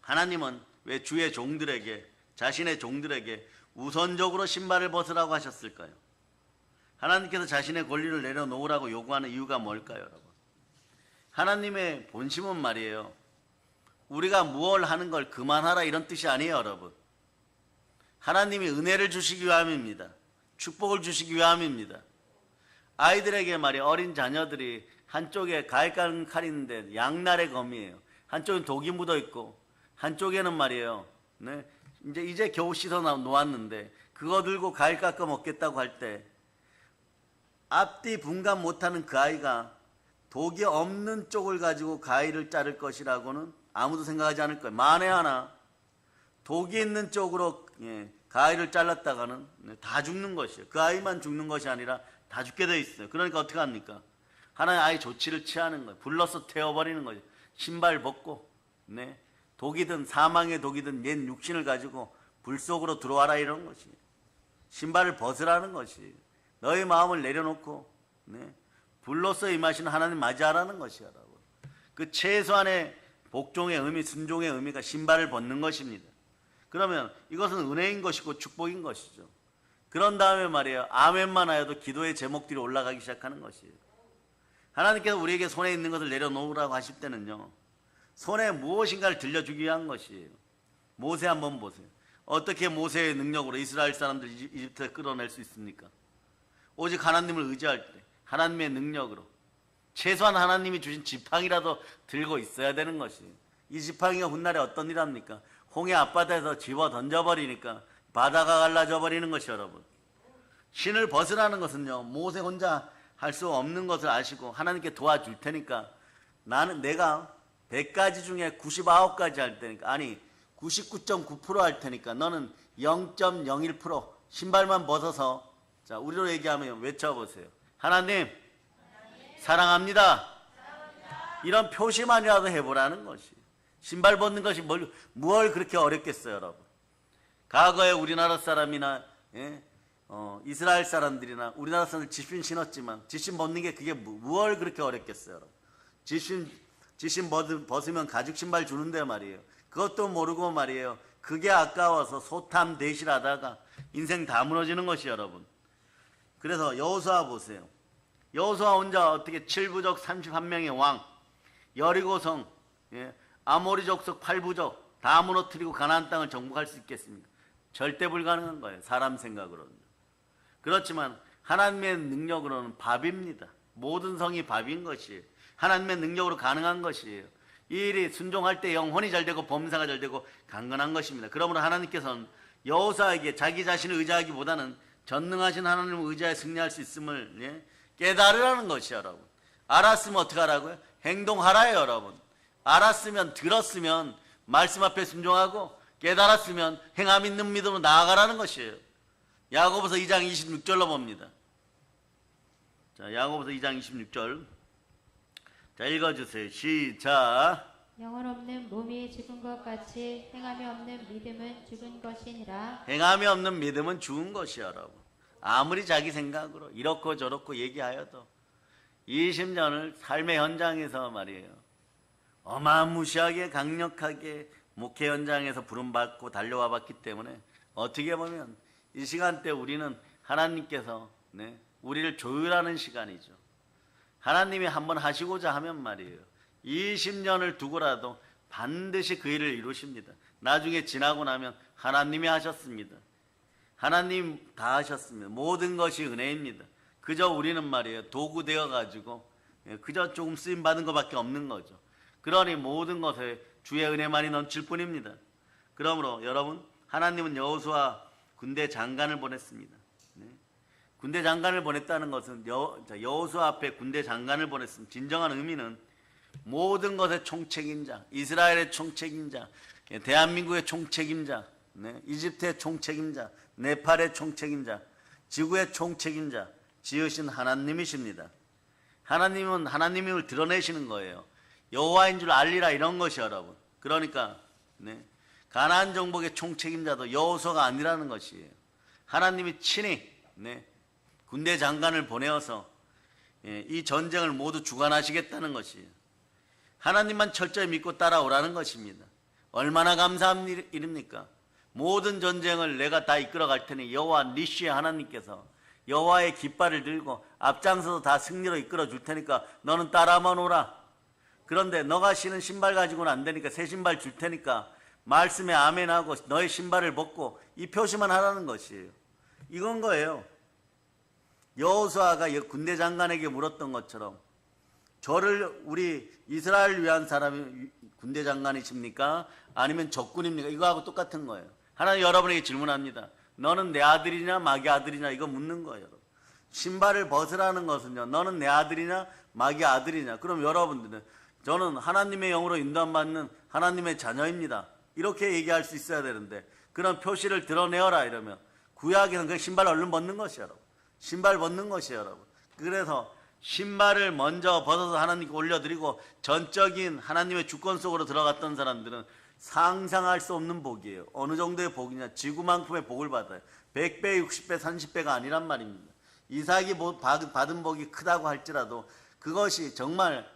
[SPEAKER 1] 하나님은 왜 주의 종들에게, 자신의 종들에게 우선적으로 신발을 벗으라고 하셨을까요? 하나님께서 자신의 권리를 내려놓으라고 요구하는 이유가 뭘까요, 여러분? 하나님의 본심은 말이에요. 우리가 무엇을 하는 걸 그만하라 이런 뜻이 아니에요, 여러분. 하나님이 은혜를 주시기 위함입니다. 축복을 주시기 위함입니다. 아이들에게 말이에요. 어린 자녀들이 한쪽에 가위 깎는 칼이 있는데 양날의 검이에요. 한쪽엔 독이 묻어 있고 한쪽에는 말이에요. 이제 겨우 씻어 놓았는데 그거 들고 가위 깎아 먹겠다고 할 때 앞뒤 분간 못하는 그 아이가 독이 없는 쪽을 가지고 가위를 자를 것이라고는 아무도 생각하지 않을 거예요. 만에 하나 독이 있는 쪽으로 가위를 잘랐다가는 다 죽는 것이에요. 그 아이만 죽는 것이 아니라 다 죽게 돼 있어요. 그러니까 어떻게 합니까? 하나님 아예 조치를 취하는 거예요. 불러서 태워버리는 거죠. 신발 벗고 독이든 사망의 독이든 옛 육신을 가지고 불 속으로 들어와라 이런 것이에요. 신발을 벗으라는 것이에요. 너희 마음을 내려놓고 불로서 임하시는 하나님 맞이하라는 것이에요, 여러분. 그 최소한의 복종의 의미, 순종의 의미가 신발을 벗는 것입니다. 그러면 이것은 은혜인 것이고 축복인 것이죠. 그런 다음에 말이에요. 아멘만 하여도 기도의 제목들이 올라가기 시작하는 것이에요. 하나님께서 우리에게 손에 있는 것을 내려놓으라고 하실 때는요. 손에 무엇인가를 들려주기 위한 것이에요. 모세 한번 보세요. 어떻게 모세의 능력으로 이스라엘 사람들 이집트에 끌어낼 수 있습니까? 오직 하나님을 의지할 때 하나님의 능력으로 최소한 하나님이 주신 지팡이라도 들고 있어야 되는 것이에요. 이 지팡이가 훗날에 어떤 일 합니까? 홍해 앞바다에서 집어 던져버리니까 바다가 갈라져 버리는 것이 여러분. 신을 벗으라는 것은요. 모세 혼자 할 수 없는 것을 아시고 하나님께 도와줄 테니까 내가 100가지 중에 99가지 할 테니까 아니 99.9% 할 테니까 너는 0.01% 신발만 벗어서 자 우리로 얘기하면 외쳐보세요. 하나님 사랑합니다. 이런 표시만이라도 해보라는 것이. 신발 벗는 것이 뭘 그렇게 어렵겠어요, 여러분. 과거에 우리나라 사람이나 이스라엘 사람들이나 우리나라 사람들 집신 신었지만 집신 벗는 게 그게 뭘 그렇게 어렵겠어요, 여러분. 집신 벗으면 가죽 신발 주는데 말이에요. 그것도 모르고 말이에요. 그게 아까워서 소탐 대실하다가 인생 다 무너지는 것이 여러분. 그래서 여호수아 보세요. 여호수아 혼자 어떻게 7부족 31명의 왕, 여리고성, 아모리 족속 8부족 다 무너뜨리고 가나안 땅을 정복할 수 있겠습니까? 절대 불가능한 거예요. 사람 생각으로는. 그렇지만 하나님의 능력으로는 밥입니다. 모든 성이 밥인 것이에요. 하나님의 능력으로 가능한 것이에요. 이 일이 순종할 때 영혼이 잘 되고 범사가 잘 되고 강건한 것입니다. 그러므로 하나님께서는 여호수아에게 자기 자신을 의지하기보다는 전능하신 하나님을 의지하여 승리할 수 있음을 깨달으라는 것이에요, 여러분. 알았으면 어떻게 하라고요? 행동하라요, 여러분. 알았으면 들었으면 말씀 앞에 순종하고 깨달았으면 행함 있는 믿음으로 나아가라는 것이에요. 야고보서 2장 26절로 봅니다. 자, 야고보서 2장 26절. 자, 읽어주세요. 시작.
[SPEAKER 2] 영혼 없는 몸이 죽은 것 같이 행함이 없는 믿음은 죽은 것이니라.
[SPEAKER 1] 행함이 없는 믿음은 죽은 것이야, 여러분. 아무리 자기 생각으로 이렇고 저렇고 얘기하여도 20년을 삶의 현장에서 말이에요. 어마무시하게 강력하게 목회 현장에서 부름받고 달려와 봤기 때문에 어떻게 보면 이 시간대 우리는 하나님께서 우리를 조율하는 시간이죠. 하나님이 한번 하시고자 하면 말이에요. 20년을 두고라도 반드시 그 일을 이루십니다. 나중에 지나고 나면 하나님이 하셨습니다. 하나님 다 하셨습니다. 모든 것이 은혜입니다. 그저 우리는 말이에요, 도구 되어 가지고 그저 조금 쓰임 받은 것밖에 없는 거죠. 그러니 모든 것에 주의 은혜만이 넘칠 뿐입니다. 그러므로 여러분, 하나님은 여호수아 군대 장관을 보냈습니다. 군대 장관을 보냈다는 것은 여호수아 앞에 군대 장관을 보냈습니다. 진정한 의미는 모든 것의 총책임자, 이스라엘의 총책임자, 대한민국의 총책임자, 이집트의 총책임자, 네팔의 총책임자, 지구의 총책임자, 지으신 하나님이십니다. 하나님은 하나님임을 드러내시는 거예요. 여호와인 줄 알리라, 이런 것이 여러분. 그러니까 가나안 정복의 총책임자도 여호수아가 아니라는 것이에요. 하나님이 친히 군대 장관을 보내어서 이 전쟁을 모두 주관하시겠다는 것이에요. 하나님만 철저히 믿고 따라오라는 것입니다. 얼마나 감사한 일입니까? 모든 전쟁을 내가 다 이끌어 갈 테니 여호와 니시의 하나님께서 여호와의 깃발을 들고 앞장서서 다 승리로 이끌어 줄 테니까 너는 따라만 오라. 그런데 너가 신은 신발 가지고는 안 되니까 새 신발 줄 테니까 말씀에 아멘하고 너의 신발을 벗고 이 표시만 하라는 것이에요. 이건 거예요. 여호수아가 군대 장관에게 물었던 것처럼 저를 우리 이스라엘을 위한 사람이 군대 장관이십니까? 아니면 적군입니까? 이거하고 똑같은 거예요. 하나님 여러분에게 질문합니다. 너는 내 아들이냐 마귀 아들이냐, 이거 묻는 거예요. 신발을 벗으라는 것은요, 너는 내 아들이냐 마귀 아들이냐. 그럼 여러분들은 저는 하나님의 영으로 인도받는 하나님의 자녀입니다, 이렇게 얘기할 수 있어야 되는데, 그런 표시를 드러내어라 이러면 구약에서는 그 신발 얼른 벗는 것이에요, 여러분. 신발 벗는 것이에요, 여러분. 그래서 신발을 먼저 벗어서 하나님께 올려드리고 전적인 하나님의 주권 속으로 들어갔던 사람들은 상상할 수 없는 복이에요. 어느 정도의 복이냐, 지구만큼의 복을 받아요. 100배, 60배, 30배가 아니란 말입니다. 이삭이 받은 복이 크다고 할지라도 그것이 정말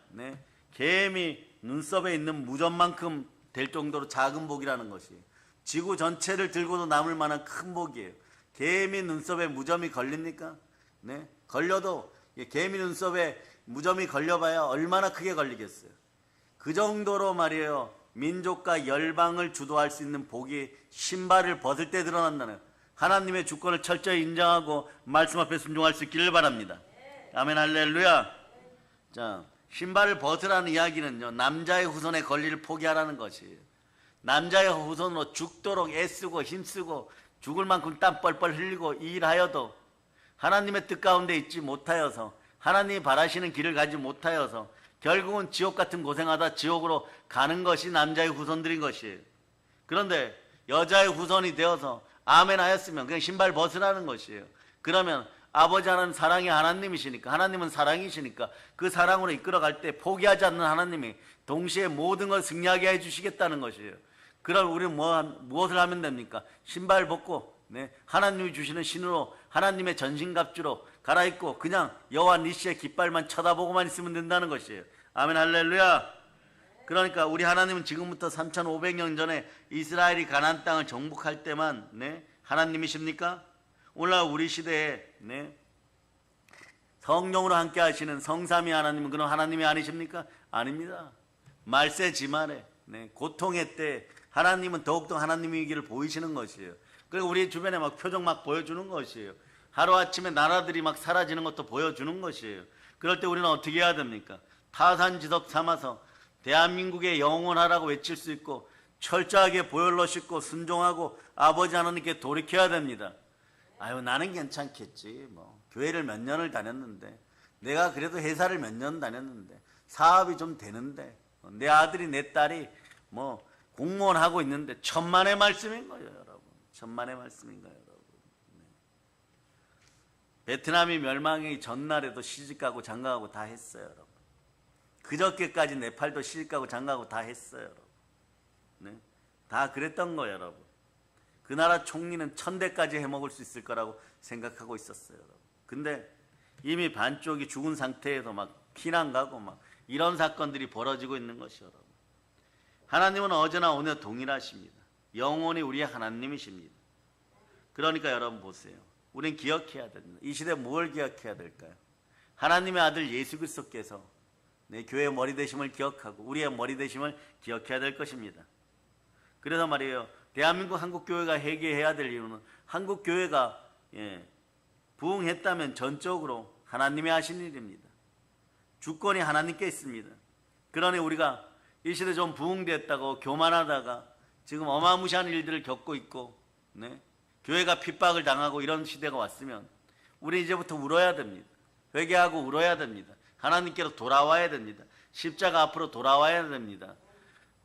[SPEAKER 1] 개미 눈썹에 있는 무덤만큼 될 정도로 작은 복이라는 것이에요. 지구 전체를 들고도 남을 만한 큰 복이에요. 개미 눈썹에 무점이 걸립니까? 걸려도 개미 눈썹에 무점이 걸려봐야 얼마나 크게 걸리겠어요. 그 정도로 말이에요, 민족과 열방을 주도할 수 있는 복이 신발을 벗을 때 드러난다는, 하나님의 주권을 철저히 인정하고 말씀 앞에 순종할 수 있기를 바랍니다. 아멘, 할렐루야. 자, 신발을 벗으라는 이야기는요, 남자의 후손의 권리를 포기하라는 것이에요. 남자의 후손으로 죽도록 애쓰고 힘쓰고 죽을 만큼 땀 뻘뻘 흘리고 일하여도 하나님의 뜻 가운데 있지 못하여서, 하나님이 바라시는 길을 가지 못하여서 결국은 지옥 같은 고생하다 지옥으로 가는 것이 남자의 후손들인 것이에요. 그런데 여자의 후손이 되어서 아멘 하였으면 그냥 신발 벗으라는 것이에요. 그러면 아버지 하나님 사랑의 하나님이시니까, 하나님은 사랑이시니까 그 사랑으로 이끌어갈 때 포기하지 않는 하나님이 동시에 모든 걸 승리하게 해주시겠다는 것이에요. 그럼 우리는 무엇을 하면 됩니까? 신발 벗고 하나님이 주시는 신으로 하나님의 전신갑주로 갈아입고 그냥 여호와 니시의 깃발만 쳐다보고만 있으면 된다는 것이에요. 아멘, 할렐루야. 그러니까 우리 하나님은 지금부터 3500년 전에 이스라엘이 가나안 땅을 정복할 때만 하나님이십니까? 오늘날 우리 시대에 성령으로 함께 하시는 성삼위 하나님은 그런 하나님이 아니십니까? 아닙니다. 말세지만에 고통의 때 하나님은 더욱더 하나님이기를 보이시는 것이에요. 그리고 우리 주변에 막 표정 막 보여주는 것이에요. 하루아침에 나라들이 막 사라지는 것도 보여주는 것이에요. 그럴 때 우리는 어떻게 해야 됩니까? 타산지석 삼아서 대한민국의 영원하라고 외칠 수 있고 철저하게 보혈로 씻고 순종하고 아버지 하나님께 돌이켜야 됩니다. 아유, 나는 괜찮겠지, 뭐 교회를 몇 년을 다녔는데, 내가 그래도 회사를 몇 년 다녔는데, 사업이 좀 되는데, 내 아들이 내 딸이 뭐 공무원 하고 있는데, 천만의 말씀인 거예요, 여러분. 천만의 말씀인 거예요, 여러분. 베트남이 멸망하기 전날에도 시집가고 장가가고 다 했어요, 여러분. 그저께까지 네팔도 시집가고 장가가고 다 했어요, 여러분. 다 그랬던 거예요, 여러분. 그 나라 총리는 1000대까지 해먹을 수 있을 거라고 생각하고 있었어요, 여러분. 근데 이미 반쪽이 죽은 상태에서 막 피난 가고 막 이런 사건들이 벌어지고 있는 것이요, 여러분. 하나님은 어제나 오늘 동일하십니다. 영원히 우리의 하나님이십니다. 그러니까 여러분 보세요. 우린 기억해야 됩니다. 이 시대에 뭘 기억해야 될까요? 하나님의 아들 예수 그리스도께서 네, 교회의 머리 되심을 기억하고 우리의 머리 되심을 기억해야 될 것입니다. 그래서 말이에요. 대한민국 한국교회가 회개해야 될 이유는 한국교회가 부흥했다면 전적으로 하나님이 하신 일입니다. 주권이 하나님께 있습니다. 그러니 우리가 이 시대 좀 부흥됐다고 교만하다가 지금 어마무시한 일들을 겪고 있고 교회가 핍박을 당하고 이런 시대가 왔으면 우리 이제부터 울어야 됩니다. 회개하고 울어야 됩니다. 하나님께로 돌아와야 됩니다. 십자가 앞으로 돌아와야 됩니다.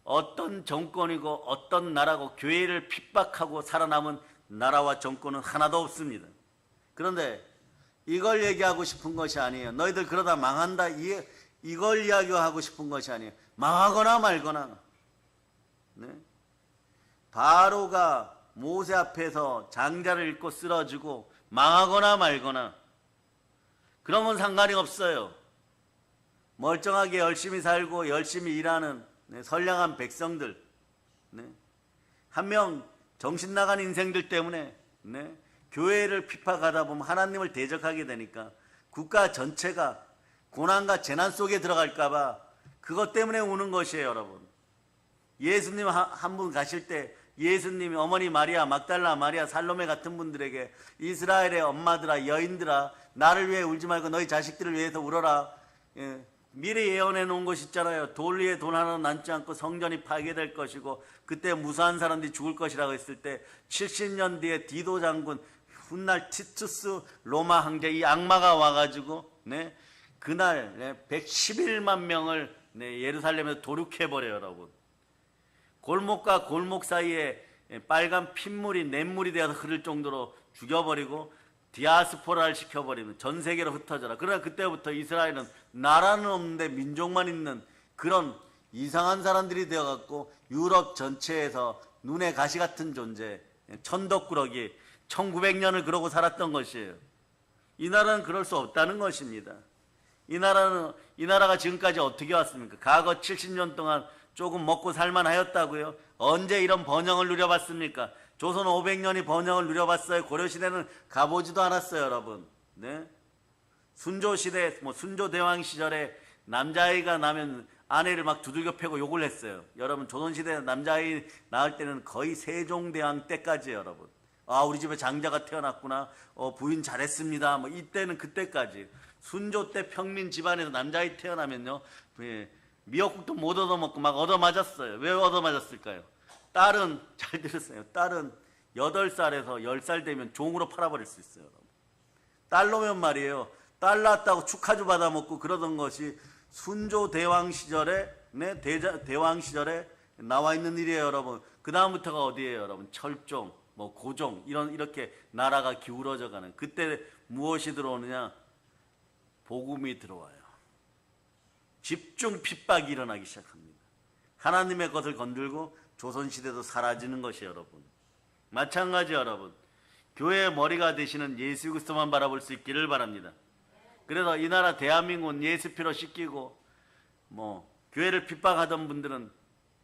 [SPEAKER 1] 어떤 정권이고 어떤 나라고 교회를 핍박하고 살아남은 나라와 정권은 하나도 없습니다. 그런데 이걸 얘기하고 싶은 것이 아니에요. 너희들 그러다 망한다 이걸 이야기하고 싶은 것이 아니에요. 망하거나 말거나. 바로가 모세 앞에서 장자를 읽고 쓰러지고 망하거나 말거나 그러면 상관이 없어요. 멀쩡하게 열심히 살고 열심히 일하는 선량한 백성들, 한 명 정신 나간 인생들 때문에 교회를 핍박하다 보면 하나님을 대적하게 되니까 국가 전체가 고난과 재난 속에 들어갈까봐 그것 때문에 우는 것이에요, 여러분. 예수님 한 분 가실 때 예수님이 어머니 마리아, 막달라 마리아, 살로메 같은 분들에게 이스라엘의 엄마들아, 여인들아, 나를 위해 울지 말고 너희 자식들을 위해서 울어라. 미리 예언해 놓은 것이 있잖아요. 돌 위에 돌 하나 남지 않고 성전이 파괴될 것이고 그때 무수한 사람들이 죽을 것이라고 했을 때 70년 뒤에 디도 장군, 훗날 티투스 로마 황제 이 악마가 와가지고 그날 111만 명을 예루살렘에서 도륙해버려요, 여러분. 골목과 골목 사이에 빨간 핏물이 냇물이 되어서 흐를 정도로 죽여버리고 디아스포라를 시켜버리면 전 세계로 흩어져라. 그러나 그때부터 이스라엘은 나라는 없는데 민족만 있는 그런 이상한 사람들이 되어갖고 유럽 전체에서 눈에 가시 같은 존재, 천덕꾸러기 1900년을 그러고 살았던 것이에요. 이 나라는 그럴 수 없다는 것입니다. 이 나라가 지금까지 어떻게 왔습니까? 과거 70년 동안 조금 먹고 살만하였다고요? 언제 이런 번영을 누려봤습니까? 조선 500년이 번영을 누려봤어요. 고려시대는 가보지도 않았어요, 여러분. 순조시대, 순조대왕 시절에 남자아이가 나면 아내를 막 두들겨 패고 욕을 했어요. 여러분, 조선시대 남자아이 낳을 때는 거의 세종대왕 때까지예요, 여러분. 아, 우리 집에 장자가 태어났구나. 부인 잘했습니다. 이때는 그때까지. 순조 때 평민 집안에서 남자아이 태어나면요, 미역국도 못 얻어먹고 막 얻어맞았어요. 왜 얻어맞았을까요? 딸은, 잘 들으세요. 딸은 8살에서 10살 되면 종으로 팔아버릴 수 있어요, 여러분. 딸로면 말이에요. 딸 낳았다고 축하주 받아먹고 그러던 것이 순조대왕 시절에, 대왕 시절에 나와 있는 일이에요, 여러분. 그 다음부터가 어디예요, 여러분? 철종, 고종, 이렇게 나라가 기울어져 가는. 그때 무엇이 들어오느냐? 복음이 들어와요. 집중 핍박이 일어나기 시작합니다. 하나님의 것을 건들고 조선시대도 사라지는 것이 여러분. 마찬가지 여러분. 교회의 머리가 되시는 예수 그리스도만 바라볼 수 있기를 바랍니다. 그래서 이 나라 대한민국은 예수 피로 씻기고 교회를 핍박하던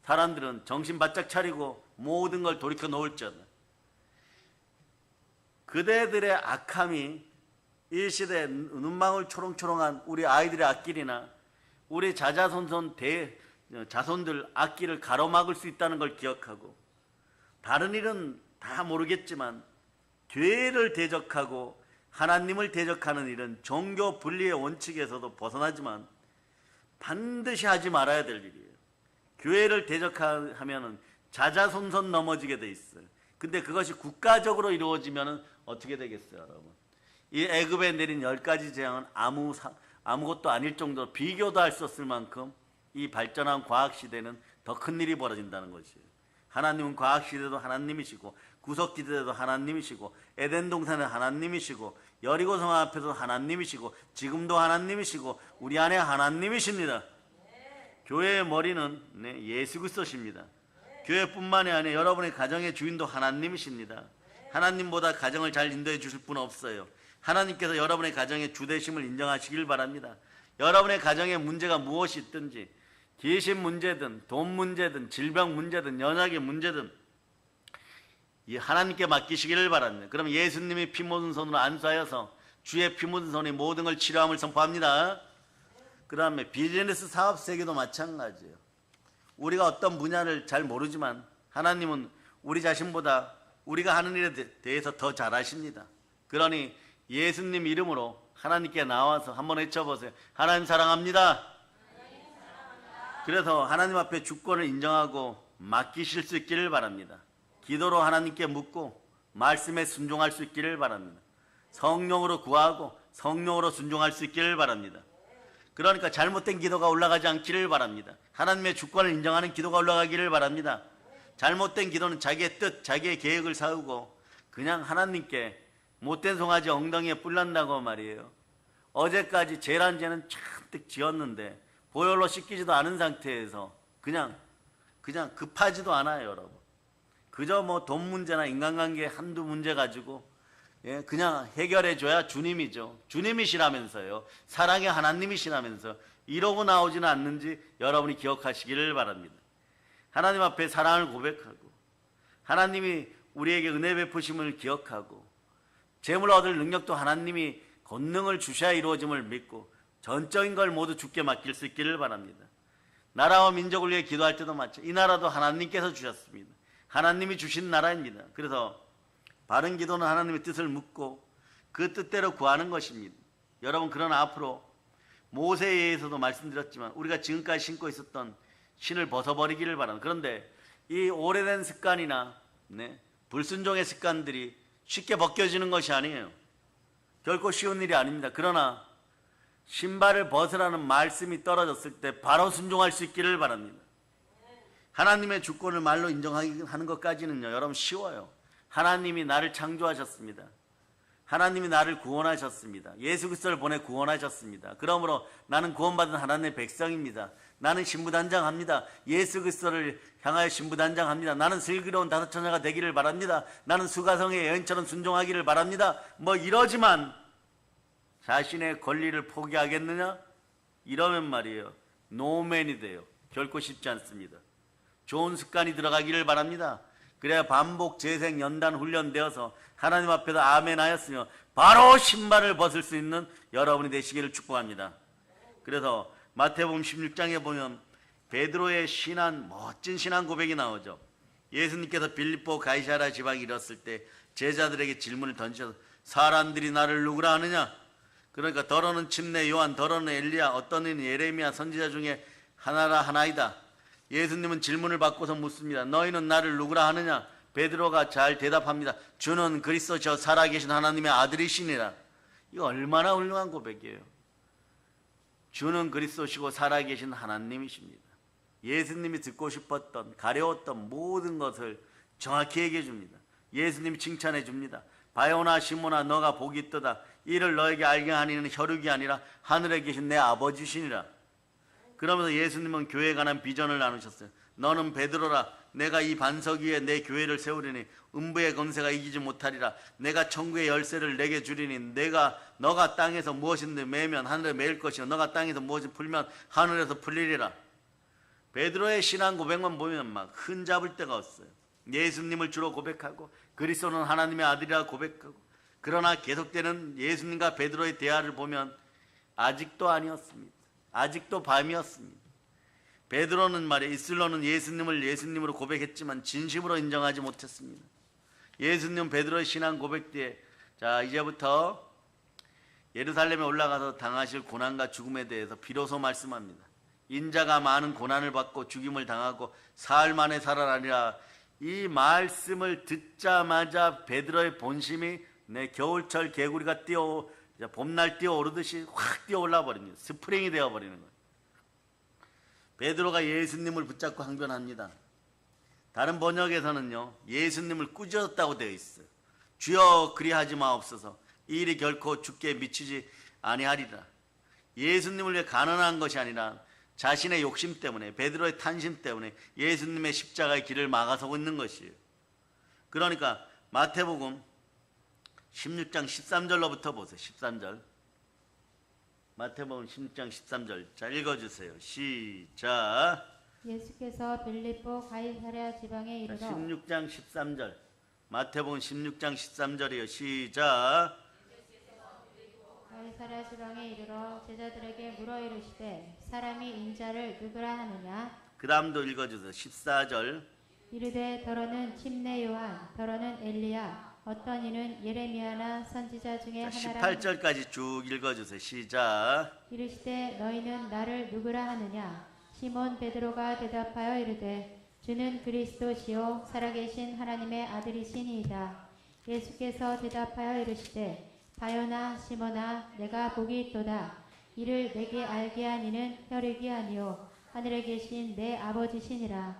[SPEAKER 1] 사람들은 정신 바짝 차리고 모든 걸 돌이켜 놓을지어다. 그대들의 악함이 이 시대에 눈망울 초롱초롱한 우리 아이들의 앞길이나 우리 자손들 앞길을 가로막을 수 있다는 걸 기억하고, 다른 일은 다 모르겠지만 교회를 대적하고 하나님을 대적하는 일은 종교 분리의 원칙에서도 벗어나지만 반드시 하지 말아야 될 일이에요. 교회를 대적하면 자자손손 넘어지게 돼 있어요. 근데 그것이 국가적으로 이루어지면 어떻게 되겠어요, 여러분? 이 애굽에 내린 10가지 재앙은 아무것도 아닐 정도로 비교도 할 수 없을 만큼 이 발전한 과학시대는 더 큰 일이 벌어진다는 것이에요. 하나님은 과학시대도 하나님이시고 구석기대도 하나님이시고 에덴 동산은 하나님이시고 여리고성 앞에도 하나님이시고 지금도 하나님이시고 우리 안에 하나님이십니다. 교회의 머리는 예수 그리스도십니다. 교회뿐만이 아니라 여러분의 가정의 주인도 하나님이십니다. 하나님보다 가정을 잘 인도해 주실 분 없어요. 하나님께서 여러분의 가정의 주되심을 인정하시길 바랍니다. 여러분의 가정에 문제가 무엇이 있든지, 귀신 문제든 돈 문제든 질병 문제든 연약의 문제든 이 하나님께 맡기시기를 바랍니다. 그럼 예수님이 피 묻은 손으로 안수하여서 주의 피 묻은 손이 모든 걸 치료함을 선포합니다. 그 다음에 비즈니스 사업 세계도 마찬가지예요. 우리가 어떤 분야를 잘 모르지만 하나님은 우리 자신보다 우리가 하는 일에 대해서 더 잘 아십니다. 그러니 예수님 이름으로 하나님께 나와서 한번 외쳐보세요. 하나님 사랑합니다. 그래서 하나님 앞에 주권을 인정하고 맡기실 수 있기를 바랍니다. 기도로 하나님께 묻고 말씀에 순종할 수 있기를 바랍니다. 성령으로 구하고 성령으로 순종할 수 있기를 바랍니다. 그러니까 잘못된 기도가 올라가지 않기를 바랍니다. 하나님의 주권을 인정하는 기도가 올라가기를 바랍니다. 잘못된 기도는 자기의 뜻, 자기의 계획을 세우고 그냥 하나님께 못된 송아지 엉덩이에 뿔난다고 말이에요. 어제까지 죄란 죄는 잔뜩 지었는데 보혈로 씻기지도 않은 상태에서 그냥 급하지도 않아요, 여러분. 그저 뭐 돈 문제나 인간관계 한두 문제 가지고 그냥 해결해줘야 주님이죠. 주님이시라면서요. 사랑의 하나님이시라면서 이러고 나오지는 않는지 여러분이 기억하시기를 바랍니다. 하나님 앞에 사랑을 고백하고 하나님이 우리에게 은혜 베푸심을 기억하고 재물 얻을 능력도 하나님이 권능을 주셔야 이루어짐을 믿고 전적인 걸 모두 주께 맡길 수 있기를 바랍니다. 나라와 민족을 위해 기도할 때도 마찬가지. 이 나라도 하나님께서 주셨습니다. 하나님이 주신 나라입니다. 그래서 바른 기도는 하나님의 뜻을 묻고 그 뜻대로 구하는 것입니다. 여러분, 그러나 앞으로 모세에 의해서도 말씀드렸지만 우리가 지금까지 신고 있었던 신을 벗어버리기를 바랍니다. 그런데 이 오래된 습관이나 불순종의 습관들이 쉽게 벗겨지는 것이 아니에요. 결코 쉬운 일이 아닙니다. 그러나 신발을 벗으라는 말씀이 떨어졌을 때 바로 순종할 수 있기를 바랍니다. 하나님의 주권을 말로 인정하는 것까지는요, 여러분 쉬워요. 하나님이 나를 창조하셨습니다. 하나님이 나를 구원하셨습니다. 예수 그리스도를 보내 구원하셨습니다. 그러므로 나는 구원받은 하나님의 백성입니다. 나는 신부단장합니다. 예수 그리스도를 향하여 신부단장합니다. 나는 슬기로운 다섯 처녀가 되기를 바랍니다. 나는 수가성의 여인처럼 순종하기를 바랍니다. 뭐 이러지만 자신의 권리를 포기하겠느냐? 이러면 말이에요, 노맨이 돼요. 결코 쉽지 않습니다. 좋은 습관이 들어가기를 바랍니다. 그래야 반복 재생 연단 훈련되어서 하나님 앞에서 아멘 하였으며 바로 신발을 벗을 수 있는 여러분이 되시기를 축복합니다. 그래서 마태복음 16장에 보면 베드로의 신앙, 멋진 신앙 고백이 나오죠. 예수님께서 빌립보 가이사랴 지방에 이르렀을 때 제자들에게 질문을 던지셔서 사람들이 나를 누구라 하느냐? 그러니까 더러는 침례 요한, 더러는 엘리야, 어떤 이는 예레미야 선지자 중에 하나라 하나이다. 예수님은 질문을 받고서 묻습니다. 너희는 나를 누구라 하느냐? 베드로가 잘 대답합니다. 주는 그리스도 저 살아계신 하나님의 아들이시니라. 이거 얼마나 훌륭한 고백이에요. 주는 그리스도시고 살아계신 하나님이십니다. 예수님이 듣고 싶었던, 가려웠던 모든 것을 정확히 얘기해 줍니다. 예수님이 칭찬해 줍니다. 바요나 시몬아 너가 복이 있도다. 이를 너에게 알게 하니는 혈육이 아니라 하늘에 계신 내 아버지시니라. 그러면서 예수님은 교회에 관한 비전을 나누셨어요. 너는 베드로라. 내가 이 반석 위에 내 교회를 세우리니 음부의 권세가 이기지 못하리라. 내가 천국의 열쇠를 내게 주리니 너가 땅에서 무엇인데 매면 하늘에 매일 것이요 너가 땅에서 무엇을 풀면 하늘에서 풀리리라. 베드로의 신앙 고백만 보면 막 흠잡을 데가 없어요. 예수님을 주로 고백하고 그리스도는 하나님의 아들이라 고백하고, 그러나 계속되는 예수님과 베드로의 대화를 보면 아직도 아니었습니다. 아직도 밤이었습니다. 베드로는 말이에요, 이슬로는 예수님을 예수님으로 고백했지만 진심으로 인정하지 못했습니다. 예수님 베드로의 신앙 고백 뒤에 자 이제부터 예루살렘에 올라가서 당하실 고난과 죽음에 대해서 비로소 말씀합니다. 인자가 많은 고난을 받고 죽임을 당하고 사흘 만에 살아나리라. 이 말씀을 듣자마자 베드로의 본심이 겨울철 개구리가 봄날 뛰어오르듯이 확 뛰어올라 버립니다. 스프링이 되어버리는 거예요. 베드로가 예수님을 붙잡고 항변합니다. 다른 번역에서는요, 예수님을 꾸짖었다고 되어 있어요. 주여 그리하지 마옵소서. 이 일이 결코 주께 미치지 아니하리라. 예수님을 위해 가난한 것이 아니라 자신의 욕심 때문에, 베드로의 탄심 때문에 예수님의 십자가의 길을 막아서고 있는 것이에요. 그러니까 마태복음 16장 13절로부터 보세요. 13절. 마태복음 16장 13절. 자, 읽어주세요. 시작.
[SPEAKER 2] 예수께서 빌립보 가이사랴 지방에 이르러
[SPEAKER 1] 16장 13절. 마태복음 16장 13절이에요. 시작.
[SPEAKER 2] 가이사랴 지방에 이르러 제자들에게 물어 이르시되 사람이 인자를 누구라 하느냐.
[SPEAKER 1] 그 다음도 읽어주세요. 14절.
[SPEAKER 2] 이르되 더러는 침례 요한, 더러는 엘리야, 어떤 이는 예레미야나 선지자 중에 하나라.
[SPEAKER 1] 18절까지 쭉 읽어주세요. 시작.
[SPEAKER 2] 이르시되 너희는 나를 누구라 하느냐. 시몬 베드로가 대답하여 이르되 주는 그리스도시요 살아계신 하나님의 아들이시니이다. 예수께서 대답하여 이르시되 바요나 시몬아 내가 복이 있도다. 이를 내게 알게 한 이는 혈육이 아니요 하늘에 계신 내 아버지시니라.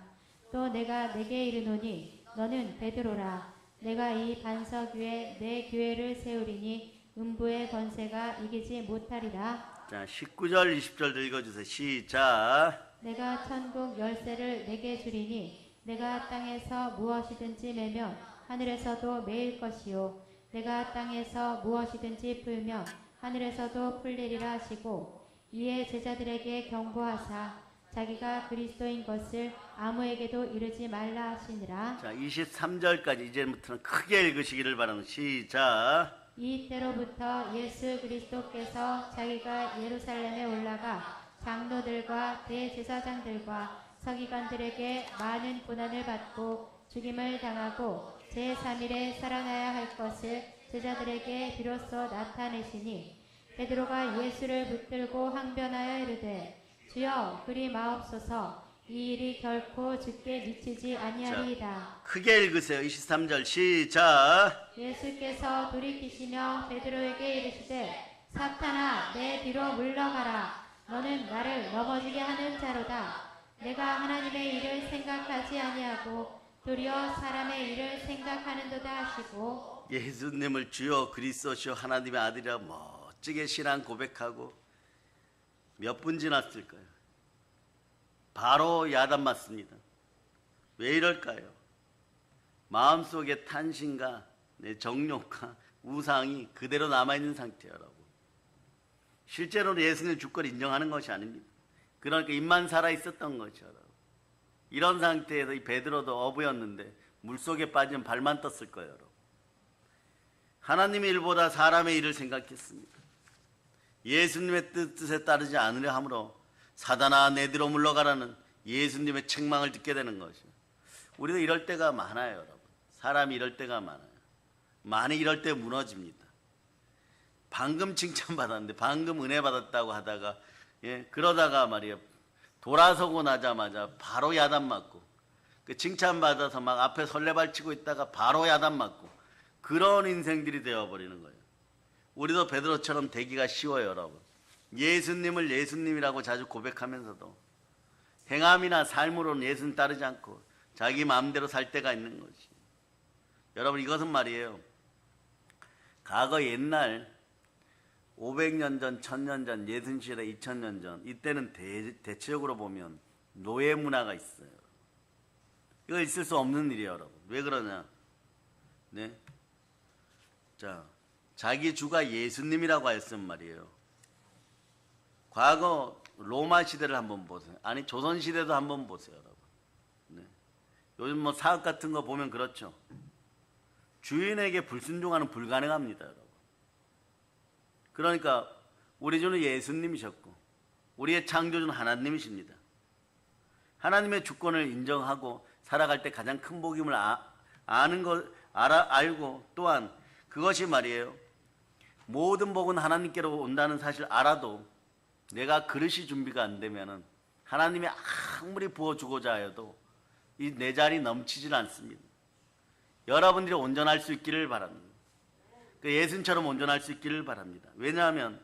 [SPEAKER 2] 또 내가 내게 이르노니 너는 베드로라. 내가 이 반석 위에 내 교회를 세우리니 음부의 권세가 이기지 못하리라.
[SPEAKER 1] 자, 19절 20절도 읽어주세요. 시작.
[SPEAKER 2] 내가 천국 열쇠를 내게 주리니 내가 땅에서 무엇이든지 매면 하늘에서도 매일 것이요 내가 땅에서 무엇이든지 풀면 하늘에서도 풀리리라 하시고 이에 제자들에게 경고하사 자기가 그리스도인 것을 아무에게도 이르지 말라 하시니라.
[SPEAKER 1] 자, 23절까지 이제부터는 크게 읽으시기를 바랍니다. 시작.
[SPEAKER 2] 이때로부터 예수 그리스도께서 자기가 예루살렘에 올라가 장로들과 대제사장들과 서기관들에게 많은 고난을 받고 죽임을 당하고 제3일에 살아나야 할 것을 제자들에게 비로소 나타내시니 베드로가 예수를 붙들고 항변하여 이르되 주여 그리 마옵소서 이 일이 결코 주께 미치지 아니하리이다.
[SPEAKER 1] 크게 읽으세요. 23절 시작.
[SPEAKER 2] 예수께서 돌이키시며 베드로에게 이르시되 사탄아 내 뒤로 물러가라. 너는 나를 넘어지게 하는 자로다. 내가 하나님의 일을 생각하지 아니하고 도리어 사람의 일을 생각하는도다 하시고
[SPEAKER 1] 예수님을 주여 그리스도시요 하나님의 아들이라 멋지게 신앙 고백하고 몇 분 지났을까요? 바로 야단 맞습니다. 왜 이럴까요? 마음속에 탄신과 정욕과 우상이 그대로 남아있는 상태예요, 여러분. 실제로는 예수님 주권을 인정하는 것이 아닙니다. 그러니까 입만 살아있었던 것이죠, 여러분. 이런 상태에서 이 베드로도 어부였는데 물속에 빠지면 발만 떴을 거예요, 여러분. 하나님의 일보다 사람의 일을 생각했습니다. 예수님의 뜻에 따르지 않으려 함으로 사단아 내 뒤로 물러가라는 예수님의 책망을 듣게 되는 것이죠. 우리도 이럴 때가 많아요, 여러분. 사람이 이럴 때가 많아요. 많이 이럴 때 무너집니다. 방금 칭찬받았는데 방금 은혜 받았다고 하다가 그러다가 말이에요. 돌아서고 나자마자 바로 야단 맞고 그 칭찬받아서 막 앞에 설레발치고 있다가 바로 야단 맞고 그런 인생들이 되어버리는 거예요. 우리도 베드로처럼 되기가 쉬워요, 여러분. 예수님을 예수님이라고 자주 고백하면서도 행함이나 삶으로는 예수님 따르지 않고 자기 마음대로 살 때가 있는 것이. 여러분 이것은 말이에요. 과거 옛날 500년 전, 1000년 전, 예수시대 2000년 전 이때는 대체적으로 보면 노예 문화가 있어요. 이거 있을 수 없는 일이에요, 여러분. 왜 그러냐? 네. 자, 자기 주가 예수님이라고 했으면 말이에요. 과거 로마 시대를 한번 보세요. 아니 조선 시대도 한번 보세요, 여러분. 네. 요즘 뭐 사업 같은 거 보면 그렇죠. 주인에게 불순종하는 불가능합니다, 여러분. 그러니까 우리 주는 예수님이셨고 우리의 창조주는 하나님이십니다. 하나님의 주권을 인정하고 살아갈 때 가장 큰 복임을 아는 것 알고 또한 그것이 말이에요. 모든 복은 하나님께로 온다는 사실 알아도 내가 그릇이 준비가 안 되면은 하나님이 아무리 부어주고자 해도 이 내 자리 넘치질 않습니다. 여러분들이 온전할 수 있기를 바랍니다. 예수님처럼 온전할 수 있기를 바랍니다. 왜냐하면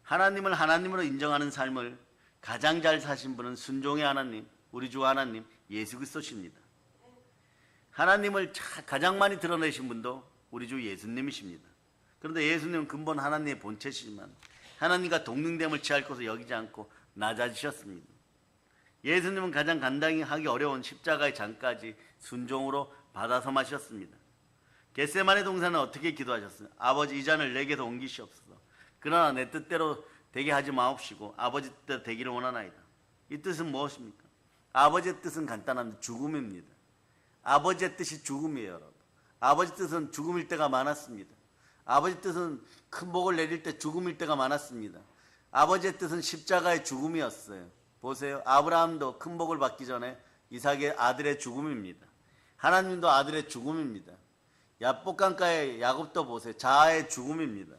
[SPEAKER 1] 하나님을 하나님으로 인정하는 삶을 가장 잘 사신 분은 순종의 하나님, 우리 주 하나님 예수 그리스도십니다. 하나님을 가장 많이 드러내신 분도 우리 주 예수님이십니다. 그런데 예수님은 근본 하나님의 본체시지만 하나님과 동등됨을 취할 것을 여기지 않고 낮아지셨습니다. 예수님은 가장 감당이 하기 어려운 십자가의 장까지 순종으로 받아서 마셨습니다. 겟세마네 동산은 어떻게 기도하셨어요? 아버지 이 잔을 내게서 옮기시옵소서. 그러나 내 뜻대로 되게 하지 마옵시고 아버지 뜻대로 되기를 원하나이다. 이 뜻은 무엇입니까? 아버지의 뜻은 간단합니다. 죽음입니다. 아버지의 뜻이 죽음이에요, 여러분. 아버지 뜻은 죽음일 때가 많았습니다. 아버지 뜻은 큰 복을 내릴 때 죽음일 때가 많았습니다. 아버지의 뜻은 십자가의 죽음이었어요. 보세요. 아브라함도 큰 복을 받기 전에 이삭의 아들의 죽음입니다. 하나님도 아들의 죽음입니다. 야복강가의 야곱도 보세요. 자아의 죽음입니다.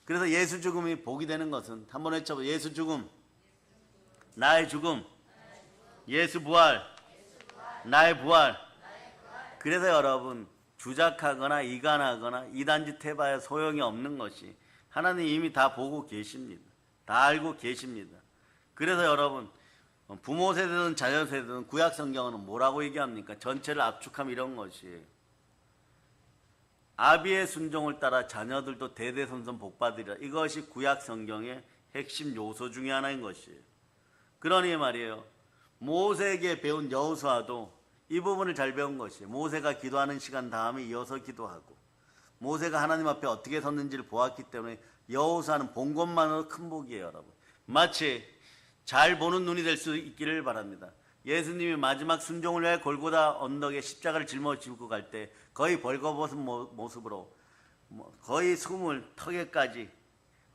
[SPEAKER 1] 그래서 예수 죽음이 복이 되는 것은 한번 외쳐보세요. 예수 죽음, 나의 죽음, 예수 부활, 나의 부활. 그래서 여러분 주작하거나 이간하거나 이단짓 해봐야 소용이 없는 것이 하나님 이미 다 보고 계십니다. 다 알고 계십니다. 그래서 여러분 부모 세대든 자녀 세대든 구약 성경은 뭐라고 얘기합니까? 전체를 압축하면 이런 것이에요. 아비의 순종을 따라 자녀들도 대대손손 복받으리라. 이것이 구약 성경의 핵심 요소 중에 하나인 것이에요. 그러니 말이에요. 모세에게 배운 여호수아도 이 부분을 잘 배운 것이에요. 모세가 기도하는 시간 다음에 이어서 기도하고 모세가 하나님 앞에 어떻게 섰는지를 보았기 때문에 여호수아는 본 것만으로 큰 복이에요. 여러분 마치 잘 보는 눈이 될 수 있기를 바랍니다. 예수님이 마지막 순종을 위해 골고다 언덕에 십자가를 짊어지고 갈 때 거의 벌거벗은 모습으로 거의 숨을 턱에까지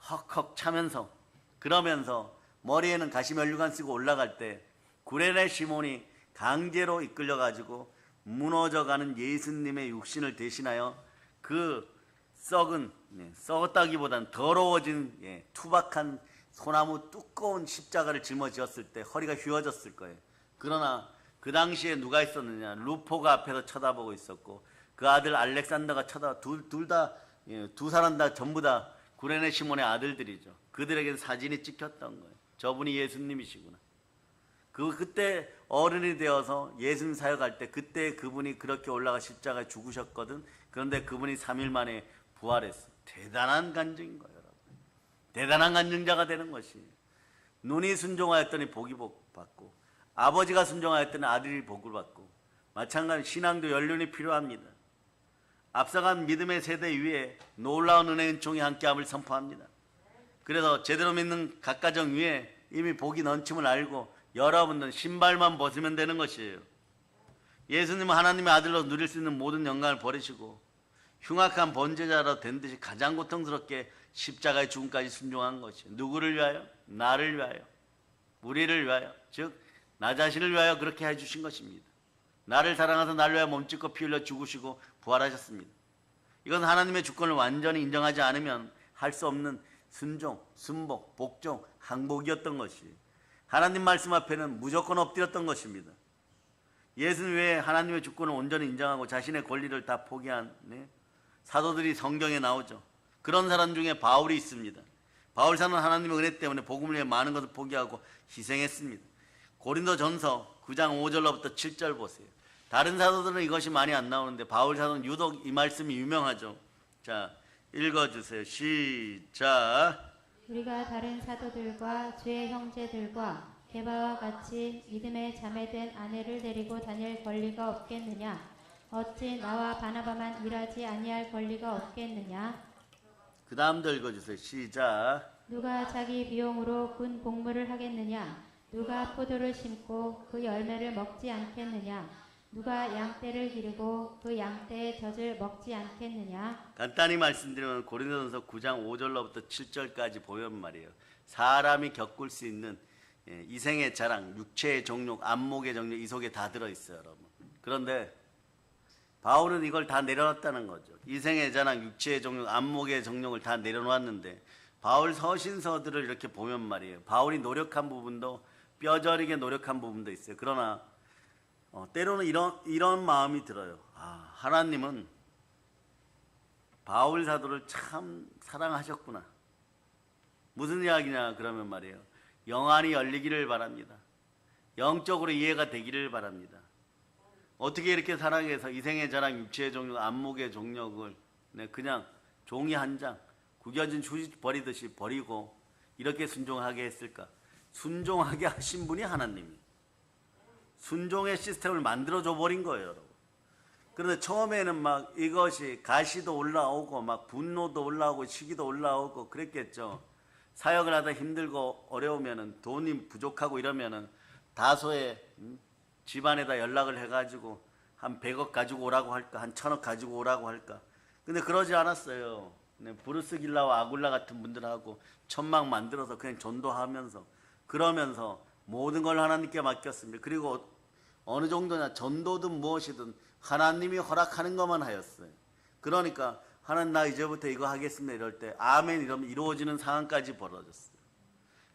[SPEAKER 1] 헉헉 차면서 그러면서 머리에는 가시 면류관 쓰고 올라갈 때 구레네 시몬이 강제로 이끌려가지고 무너져가는 예수님의 육신을 대신하여 그 썩은 썩었다기보다는 더러워진 투박한 소나무 두꺼운 십자가를 짊어지었을 때 허리가 휘어졌을 거예요. 그러나 그 당시에 누가 있었느냐? 루포가 앞에서 쳐다보고 있었고 그 아들 알렉산더가 두 사람 다 전부 다 구레네 시몬의 아들들이죠. 그들에겐 사진이 찍혔던 거예요. 저분이 예수님이시구나. 그때 어른이 되어서 예수님 사역할 때 그때 그분이 그렇게 올라가 십자가에 죽으셨거든. 그런데 그분이 3일 만에 부활했어. 대단한 간증인 거예요, 여러분. 대단한 간증자가 되는 것이. 눈이 순종하였더니 복이 받고 아버지가 순종하였더니 아들이 복을 받고 마찬가지로 신앙도 연륜이 필요합니다. 앞서간 믿음의 세대 위에 놀라운 은혜의 은총이 함께함을 선포합니다. 그래서 제대로 믿는 각 가정 위에 이미 복이 넘침을 알고 여러분들은 신발만 벗으면 되는 것이에요. 예수님은 하나님의 아들로 누릴 수 있는 모든 영광을 버리시고 흉악한 번제자로 된 듯이 가장 고통스럽게 십자가의 죽음까지 순종한 것이에요. 누구를 위하여? 나를 위하여, 우리를 위하여, 즉 나 자신을 위하여 그렇게 해주신 것입니다. 나를 사랑하사 나를 위하여 몸짓고 피 흘려 죽으시고 부활하셨습니다. 이건 하나님의 주권을 완전히 인정하지 않으면 할 수 없는 순종, 순복, 복종, 항복이었던 것이에요. 하나님 말씀 앞에는 무조건 엎드렸던 것입니다. 예수님 외에 하나님의 주권을 온전히 인정하고 자신의 권리를 다 포기한 사도들이 성경에 나오죠. 그런 사람 중에 바울이 있습니다. 바울사는 하나님의 은혜 때문에 복음을 위해 많은 것을 포기하고 희생했습니다. 고린도전서 9장 5절로부터 7절 보세요. 다른 사도들은 이것이 많이 안 나오는데 바울사도는 유독 이 말씀이 유명하죠. 자, 읽어주세요. 시작.
[SPEAKER 2] 우리가 다른 사도들과 주의 형제들과 게바와 같이 믿음의 자매된 아내를 데리고 다닐 권리가 없겠느냐? 어찌 나와 바나바만 일하지 아니할 권리가 없겠느냐?
[SPEAKER 1] 그 다음도 읽어주세요. 시작.
[SPEAKER 2] 누가 자기 비용으로 군 복무를 하겠느냐? 누가 포도를 심고 그 열매를 먹지 않겠느냐? 누가 양떼를 기르고 그 양떼의 젖을 먹지 않겠느냐?
[SPEAKER 1] 간단히 말씀드리면 고린도전서 9장 5절로부터 7절까지 보면 말이에요. 사람이 겪을 수 있는 이생의 자랑, 육체의 정욕, 안목의 정욕 이 속에 다 들어있어요, 여러분. 그런데 바울은 이걸 다 내려놨다는 거죠. 이생의 자랑, 육체의 정욕, 안목의 정욕을 다 내려놓았는데 바울 서신서들을 이렇게 보면 말이에요. 바울이 노력한 부분도 뼈저리게 노력한 부분도 있어요. 그러나 때로는 이런 마음이 들어요. 하나님은 바울 사도를 참 사랑하셨구나. 무슨 이야기냐 그러면 말이에요. 영안이 열리기를 바랍니다. 영적으로 이해가 되기를 바랍니다. 어떻게 이렇게 사랑해서 이생의 자랑, 육체의 정욕, 안목의 정욕을 그냥 종이 한 장 구겨진 휴지 버리듯이 버리고 이렇게 순종하게 했을까? 순종하게 하신 분이 하나님이에요. 순종의 시스템을 만들어줘 버린 거예요, 여러분. 그런데 처음에는 막 이것이 가시도 올라오고 막 분노도 올라오고 시기도 올라오고 그랬겠죠. 사역을 하다 힘들고 어려우면은 돈이 부족하고 이러면은 다소의 집안에다 연락을 해가지고 한 100억 가지고 오라고 할까, 한 1000억 가지고 오라고 할까. 근데 그러지 않았어요. 네, 브루스 길라와 아굴라 같은 분들하고 천막 만들어서 그냥 전도하면서 그러면서 모든 걸 하나님께 맡겼습니다. 그리고 어느 정도냐, 전도든 무엇이든 하나님이 허락하는 것만 하였어요. 그러니까 하나님 나 이제부터 이거 하겠습니다 이럴 때 아멘 이러면 이루어지는 상황까지 벌어졌어요.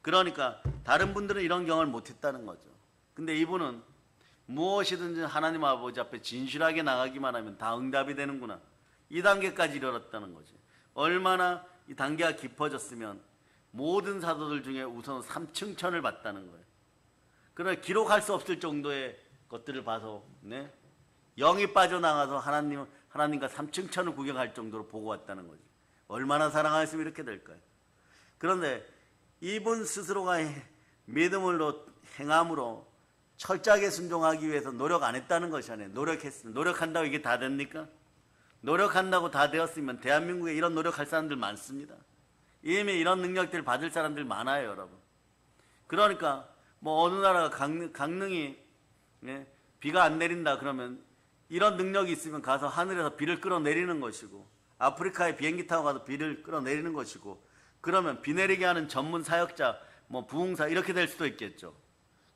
[SPEAKER 1] 그러니까 다른 분들은 이런 경험을 못했다는 거죠. 근데 이분은 무엇이든지 하나님 아버지 앞에 진실하게 나가기만 하면 다 응답이 되는구나, 이 단계까지 이르렀다는 거지. 얼마나 이 단계가 깊어졌으면 모든 사도들 중에 우선 3층 천을 봤다는 거예요. 그러나 기록할 수 없을 정도의 것들을 봐서 네? 영이 빠져나가서 하나님과 3층 천을 구경할 정도로 보고 왔다는 거지. 얼마나 사랑하였으면 이렇게 될까요? 그런데 이분 스스로가 믿음으로 행함으로 철저하게 순종하기 위해서 노력 안 했다는 것이 아니에요. 노력했습니다. 노력한다고 이게 다 됩니까? 노력한다고 다 되었으면 대한민국에 이런 노력할 사람들 많습니다. 이미 이런 능력들을 받을 사람들 많아요, 여러분. 그러니까 뭐 어느 나라가 강릉이 예, 비가 안 내린다 그러면 이런 능력이 있으면 가서 하늘에서 비를 끌어내리는 것이고, 아프리카에 비행기 타고 가서 비를 끌어내리는 것이고, 그러면 비 내리게 하는 전문 사역자, 뭐 부흥사 이렇게 될 수도 있겠죠.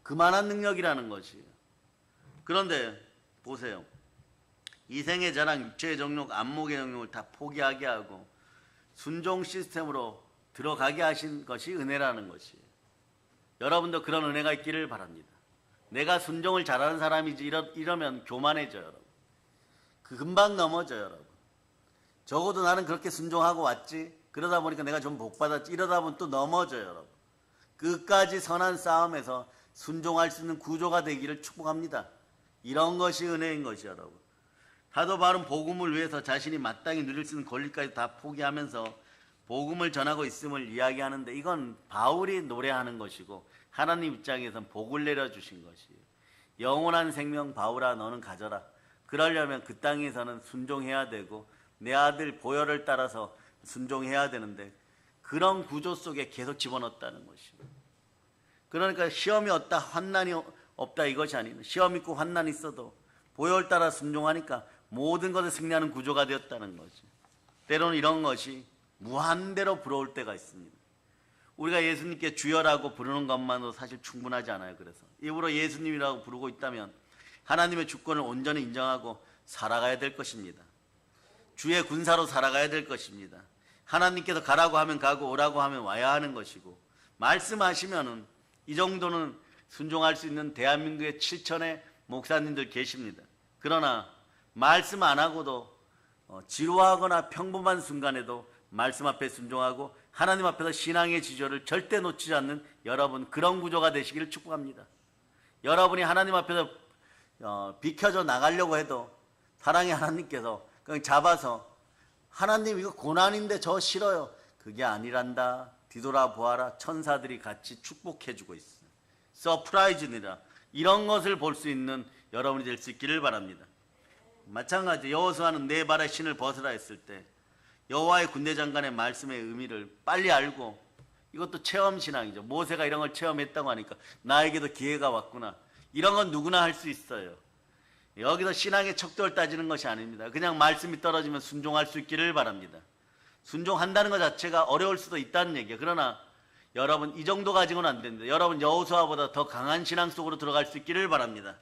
[SPEAKER 1] 그만한 능력이라는 것이에요. 그런데 보세요. 이생의 자랑, 육체의 정욕, 안목의 정욕을 다 포기하게 하고 순종 시스템으로 들어가게 하신 것이 은혜라는 것이에요. 여러분도 그런 은혜가 있기를 바랍니다. 내가 순종을 잘하는 사람이지 이러면 교만해져요, 여러분. 금방 넘어져요, 여러분. 적어도 나는 그렇게 순종하고 왔지, 그러다 보니까 내가 좀 복받았지, 이러다 보면 또 넘어져요, 여러분. 끝까지 선한 싸움에서 순종할 수 있는 구조가 되기를 축복합니다. 이런 것이 은혜인 것이요, 여러분. 사도 바울은 복음을 위해서 자신이 마땅히 누릴 수 있는 권리까지 다 포기하면서 복음을 전하고 있음을 이야기하는데, 이건 바울이 노래하는 것이고 하나님 입장에선 복을 내려주신 것이에요. 영원한 생명 바울아 너는 가져라. 그러려면 그 땅에서는 순종해야 되고 내 아들 보혈을 따라서 순종해야 되는데, 그런 구조 속에 계속 집어넣었다는 것이에요. 그러니까 시험이 없다, 환난이 없다 이것이 아니에요. 시험 있고 환난 있어도 보혈 따라 순종하니까 모든 것을 승리하는 구조가 되었다는 거지. 때로는 이런 것이 무한대로 부러울 때가 있습니다. 우리가 예수님께 주여라고 부르는 것만으로 사실 충분하지 않아요. 그래서 입으로 예수님이라고 부르고 있다면 하나님의 주권을 온전히 인정하고 살아가야 될 것입니다. 주의 군사로 살아가야 될 것입니다. 하나님께서 가라고 하면 가고 오라고 하면 와야 하는 것이고, 말씀하시면은 이 정도는 순종할 수 있는 대한민국의 7천의 목사님들 계십니다. 그러나 말씀 안 하고도 지루하거나 평범한 순간에도 말씀 앞에 순종하고 하나님 앞에서 신앙의 지조를 절대 놓치지 않는 여러분, 그런 구조가 되시기를 축복합니다. 여러분이 하나님 앞에서 비켜져 나가려고 해도 사랑의 하나님께서 그냥 잡아서 하나님 이거 고난인데 저 싫어요, 그게 아니란다, 뒤돌아보아라, 천사들이 같이 축복해주고 있어요. 서프라이즈니라. 이런 것을 볼 수 있는 여러분이 될 수 있기를 바랍니다. 마찬가지 여호수아는 내 발에 신을 벗으라 했을 때 여호와의 군대장관의 말씀의 의미를 빨리 알고, 이것도 체험신앙이죠. 모세가 이런 걸 체험했다고 하니까 나에게도 기회가 왔구나. 이런 건 누구나 할 수 있어요. 여기서 신앙의 척도를 따지는 것이 아닙니다. 그냥 말씀이 떨어지면 순종할 수 있기를 바랍니다. 순종한다는 것 자체가 어려울 수도 있다는 얘기예요. 그러나 여러분 이 정도 가지고는 안 됩니다. 여러분 여호수아보다 더 강한 신앙 속으로 들어갈 수 있기를 바랍니다.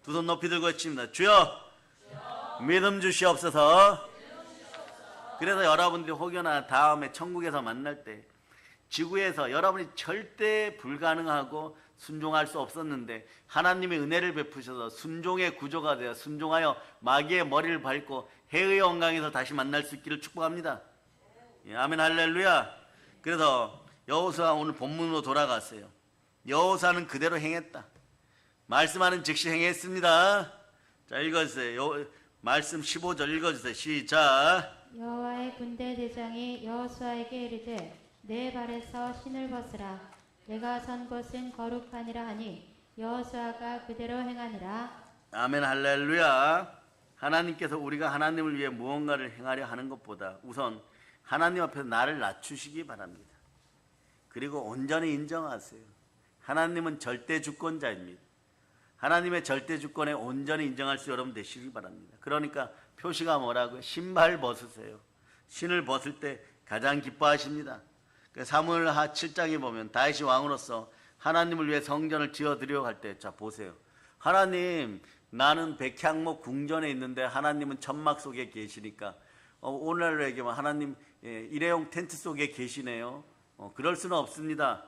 [SPEAKER 1] 두 손 높이 들고 외칩니다. 주여, 믿음 주시옵소서. 그래서 여러분들이 혹여나 다음에 천국에서 만날 때 지구에서 여러분이 절대 불가능하고 순종할 수 없었는데 하나님의 은혜를 베푸셔서 순종의 구조가 되어 순종하여 마귀의 머리를 밟고 해의 영광에서 다시 만날 수 있기를 축복합니다. 예, 아멘 할렐루야. 그래서 여호수아 오늘 본문으로 돌아갔어요. 여호수아는 그대로 행했다. 말씀하는 즉시 행했습니다. 자, 읽어주세요. 말씀 15절 읽어주세요. 시작.
[SPEAKER 2] 여호와의 군대 대장이 여호수아에게 이르되 내 발에서 신을 벗으라. 내가 선 곳은 거룩하니라 하니 여호수아가 그대로 행하니라.
[SPEAKER 1] 아멘 할렐루야. 하나님께서 우리가 하나님을 위해 무언가를 행하려 하는 것보다 우선 하나님 앞에서 나를 낮추시기 바랍니다. 그리고 온전히 인정하세요. 하나님은 절대 주권자입니다. 하나님의 절대 주권에 온전히 인정할 수 여러분 되시기 바랍니다. 그러니까 표시가 뭐라고요? 신발 벗으세요. 신을 벗을 때 가장 기뻐하십니다. 사무엘하 7장에 보면 다윗이 왕으로서 하나님을 위해 성전을 지어드리려고 할 때, 자 보세요. 하나님, 나는 백향목 궁전에 있는데 하나님은 천막 속에 계시니까 오늘날로 얘기하면 하나님 일회용 텐트 속에 계시네요. 그럴 수는 없습니다.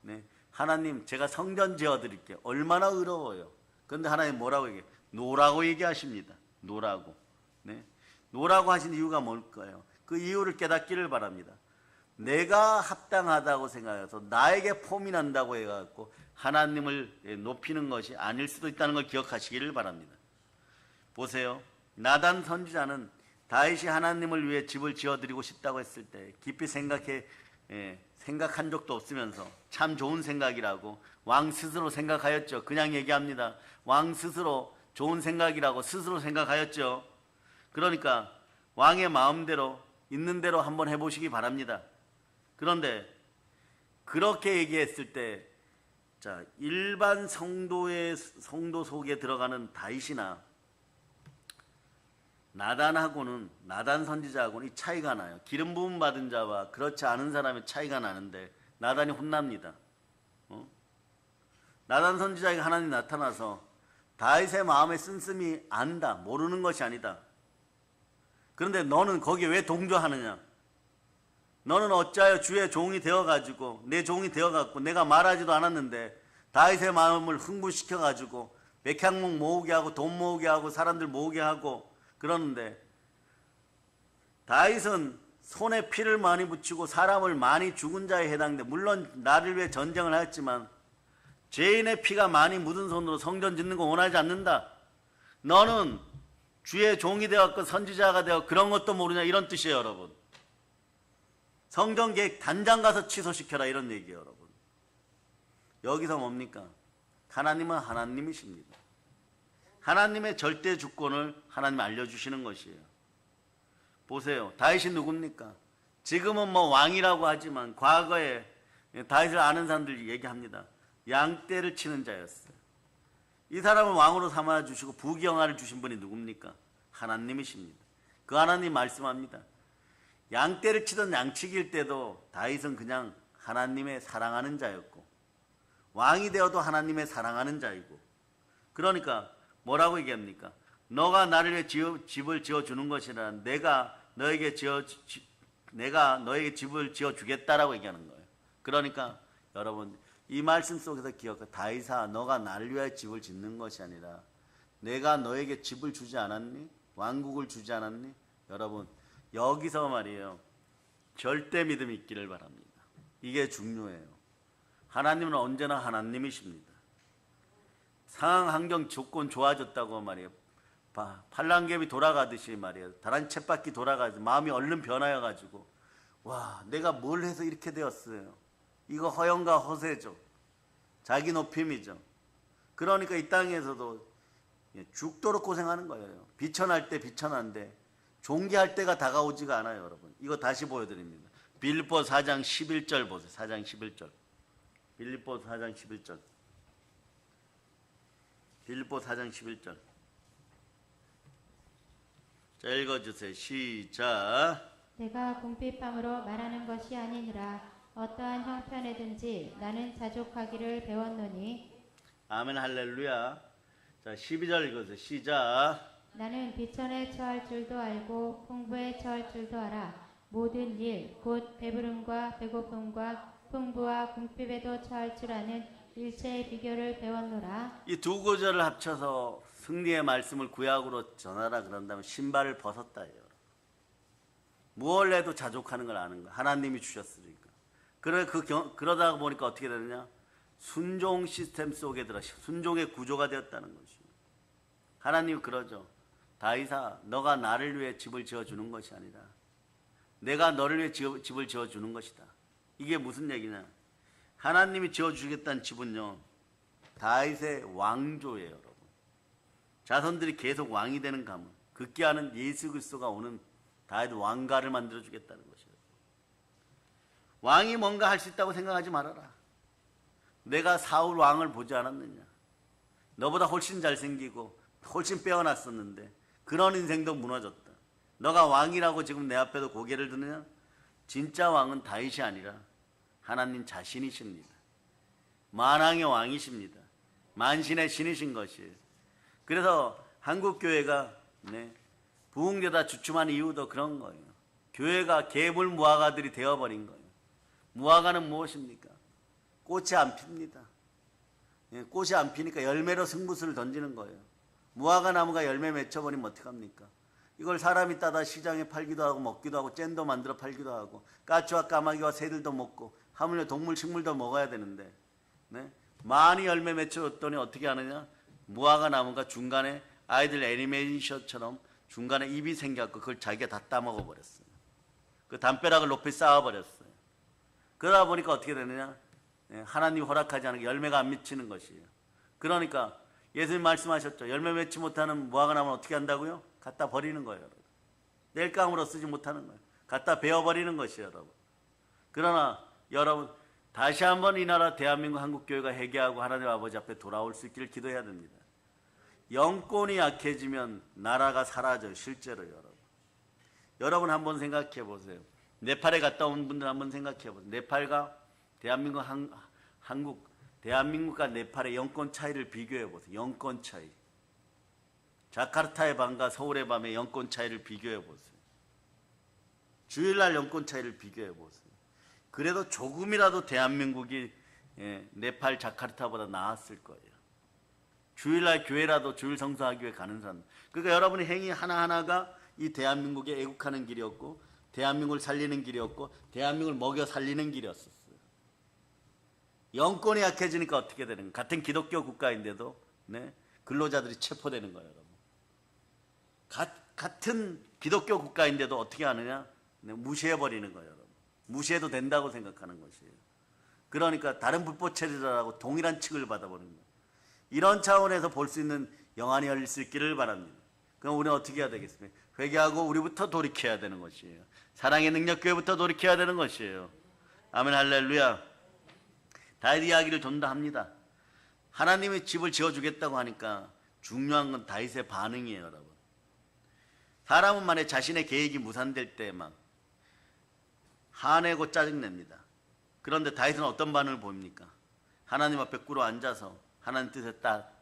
[SPEAKER 1] 네. 하나님, 제가 성전 지어드릴게요. 얼마나 의로워요. 그런데 하나님 뭐라고 얘기해요? 노라고 얘기하십니다. 노라고. 네. 노라고 하신 이유가 뭘까요? 그 이유를 깨닫기를 바랍니다. 내가 합당하다고 생각해서 나에게 폼이 난다고 해갖고 하나님을 높이는 것이 아닐 수도 있다는 걸 기억하시기를 바랍니다. 보세요. 나단 선지자는 다윗이 하나님을 위해 집을 지어드리고 싶다고 했을 때 깊이 생각한 적도 없으면서 참 좋은 생각이라고 왕 스스로 생각하였죠. 그냥 얘기합니다. 왕 스스로 좋은 생각이라고 스스로 생각하였죠. 그러니까 왕의 마음대로 있는 대로 한번 해보시기 바랍니다. 그런데 그렇게 얘기했을 때, 자, 일반 성도 속에 들어가는 다윗이나 나단 선지자하고는 이 차이가 나요. 기름 부음 받은 자와 그렇지 않은 사람의 차이가 나는데 나단이 혼납니다. 나단 선지자에게 하나님이 나타나서 다윗의 마음의 씀씀이 안다, 모르는 것이 아니다. 그런데 너는 거기에 왜 동조하느냐? 너는 어찌하여 주의 종이 되어가지고 내 종이 되어갖고 내가 말하지도 않았는데 다윗의 마음을 흥분시켜가지고 백향목 모으게 하고 돈 모으게 하고 사람들 모으게 하고 그러는데, 다윗은 손에 피를 많이 붙이고 사람을 많이 죽은 자에 해당돼. 물론 나를 위해 전쟁을 하였지만 죄인의 피가 많이 묻은 손으로 성전 짓는 거 원하지 않는다. 너는 주의 종이 되었고 선지자가 되어 그런 것도 모르냐, 이런 뜻이에요. 여러분, 성전 계획 단장 가서 취소시켜라, 이런 얘기예요. 여러분, 여기서 뭡니까? 하나님은 하나님이십니다. 하나님의 절대 주권을 하나님 알려주시는 것이에요. 보세요. 다윗이 누굽니까? 지금은 뭐 왕이라고 하지만 과거에 다윗을 아는 사람들이 얘기합니다. 양떼를 치는 자였어요. 이 사람을 왕으로 삼아주시고 부귀영화를 주신 분이 누굽니까? 하나님이십니다. 그 하나님 말씀합니다. 양떼를 치던 양치기일 때도 다윗은 그냥 하나님의 사랑하는 자였고, 왕이 되어도 하나님의 사랑하는 자이고, 그러니까 뭐라고 얘기합니까? 너가 나를 위해 집을 지어주는 것이라 내가 너에게 집을 지어주겠다라고 얘기하는 거예요. 그러니까 여러분, 이 말씀 속에서 기억해. 다윗아, 너가 나를 위해 집을 짓는 것이 아니라 내가 너에게 집을 주지 않았니? 왕국을 주지 않았니? 여러분, 여기서 말이에요, 절대 믿음이 있기를 바랍니다. 이게 중요해요. 하나님은 언제나 하나님이십니다. 상황 환경 조건 좋아졌다고 말이에요, 팔랑개비 돌아가듯이 말이에요, 다른 쳇바퀴 돌아가듯이 마음이 얼른 변하여가지고, 와, 내가 뭘 해서 이렇게 되었어요. 이거 허영과 허세죠. 자기 높임이죠. 그러니까 이 땅에서도 죽도록 고생하는 거예요. 비천할 때 비천한데 종기할 때가 다가오지가 않아요. 여러분, 이거 다시 보여드립니다. 빌립보 4장 11절 보세요. 4장 11절. 빌립보 4장 11절. 빌립보 4장 11절. 자, 읽어주세요. 시작.
[SPEAKER 2] 내가 궁핍함으로 말하는 것이 아니니라. 어떠한 형편에든지 나는 자족하기를 배웠노니.
[SPEAKER 1] 아멘, 할렐루야. 자, 12절 읽어주세요. 시작.
[SPEAKER 2] 나는 비천에 처할 줄도 알고 풍부에 처할 줄도 알아. 모든 일 곧 배부름과 배고픔과 풍부와 궁핍에도 처할 줄 아는 일체의 비결을 배웠노라.
[SPEAKER 1] 이 두 구절을 합쳐서 승리의 말씀을 구약으로 전하라 그런다면 신발을 벗었다예요. 무엇을 해도 자족하는 걸 아는 거야. 하나님이 주셨으니까. 그러다 보니까 어떻게 되느냐? 순종 시스템 속에 들어 순종의 구조가 되었다는 것이에요. 하나님이 그러죠. 다윗아, 너가 나를 위해 집을 지어주는 것이 아니라 내가 너를 위해 집을 지어주는 것이다. 이게 무슨 얘기냐? 하나님이 지어주겠다는 집은요, 다윗의 왕조예요. 여러분, 자손들이 계속 왕이 되는 가문, 극기하는 예수 그리스도가 오는 다윗 왕가를 만들어주겠다는 것이에요. 왕이 뭔가 할 수 있다고 생각하지 말아라. 내가 사울 왕을 보지 않았느냐? 너보다 훨씬 잘생기고 훨씬 빼어났었는데 그런 인생도 무너졌다. 너가 왕이라고 지금 내 앞에도 고개를 드느냐? 진짜 왕은 다윗이 아니라 하나님 자신이십니다. 만왕의 왕이십니다. 만신의 신이신 것이에요. 그래서 한국교회가 부흥되다 주춤한 이유도 그런 거예요. 교회가 괴물 무화과들이 되어버린 거예요. 무화과는 무엇입니까? 꽃이 안 핍니다. 꽃이 안 피니까 열매로 승부수를 던지는 거예요. 무화과 나무가 열매 맺혀버리면 어떡합니까? 이걸 사람이 따다 시장에 팔기도 하고 먹기도 하고 잼도 만들어 팔기도 하고 까치와 까마귀와 새들도 먹고 하물며 동물 식물도 먹어야 되는데 많이 열매 맺혀졌더니 어떻게 하느냐? 무화과 나무가 중간에 아이들 애니메이션처럼 중간에 입이 생겼고 그걸 자기가 다 따먹어버렸어요. 그 담벼락을 높이 쌓아버렸어요. 그러다 보니까 어떻게 되느냐? 하나님이 허락하지 않은 열매가 안 맺히는 것이에요. 그러니까 예수님 말씀하셨죠. 열매 맺지 못하는 무화과 나무는 어떻게 한다고요? 갖다 버리는 거예요. 여러분. 땔감으로 쓰지 못하는 거예요. 갖다 베어버리는 것이에요. 여러분. 그러나 여러분 다시 한번 이 나라 대한민국 한국교회가 회개하고 하나님 아버지 앞에 돌아올 수 있기를 기도해야 됩니다. 영권이 약해지면 나라가 사라져요. 실제로 여러분. 여러분 한번 생각해 보세요. 네팔에 갔다 온 분들 한번 생각해 보세요. 네팔과 대한민국, 대한민국과 네팔의 영권 차이를 비교해 보세요. 영권 차이. 자카르타의 밤과 서울의 밤의 영권 차이를 비교해 보세요. 주일날 영권 차이를 비교해 보세요. 그래도 조금이라도 대한민국이 네팔 자카르타보다 나았을 거예요. 주일날 교회라도 주일 성수하기 위해 가는 사람. 그러니까 여러분의 행위 하나하나가 이 대한민국에 애국하는 길이었고 대한민국을 살리는 길이었고 대한민국을 먹여 살리는 길이었었어요. 영권이 약해지니까 어떻게 되는 거예요? 같은 기독교 국가인데도 근로자들이 체포되는 거예요. 여러분. 같은 기독교 국가인데도 어떻게 하느냐? 무시해버리는 거예요. 여러분. 무시해도 된다고 생각하는 것이에요. 그러니까 다른 불법 체류자라고 동일한 칙을 받아버리는 거예요. 이런 차원에서 볼 수 있는 영안이 열릴 수 있기를 바랍니다. 그럼 우리는 어떻게 해야 되겠습니까? 회개하고 우리부터 돌이켜야 되는 것이에요. 사랑의 능력 교회부터 돌이켜야 되는 것이에요. 아멘 할렐루야. 다윗 이야기를 좀 더 합니다. 하나님이 집을 지어주겠다고 하니까 중요한 건 다윗의 반응이에요. 여러분. 사람은 만약 자신의 계획이 무산될 때 막 화내고 짜증냅니다. 그런데 다윗은 어떤 반응을 보입니까? 하나님 앞에 꿇어 앉아서 하나님 뜻에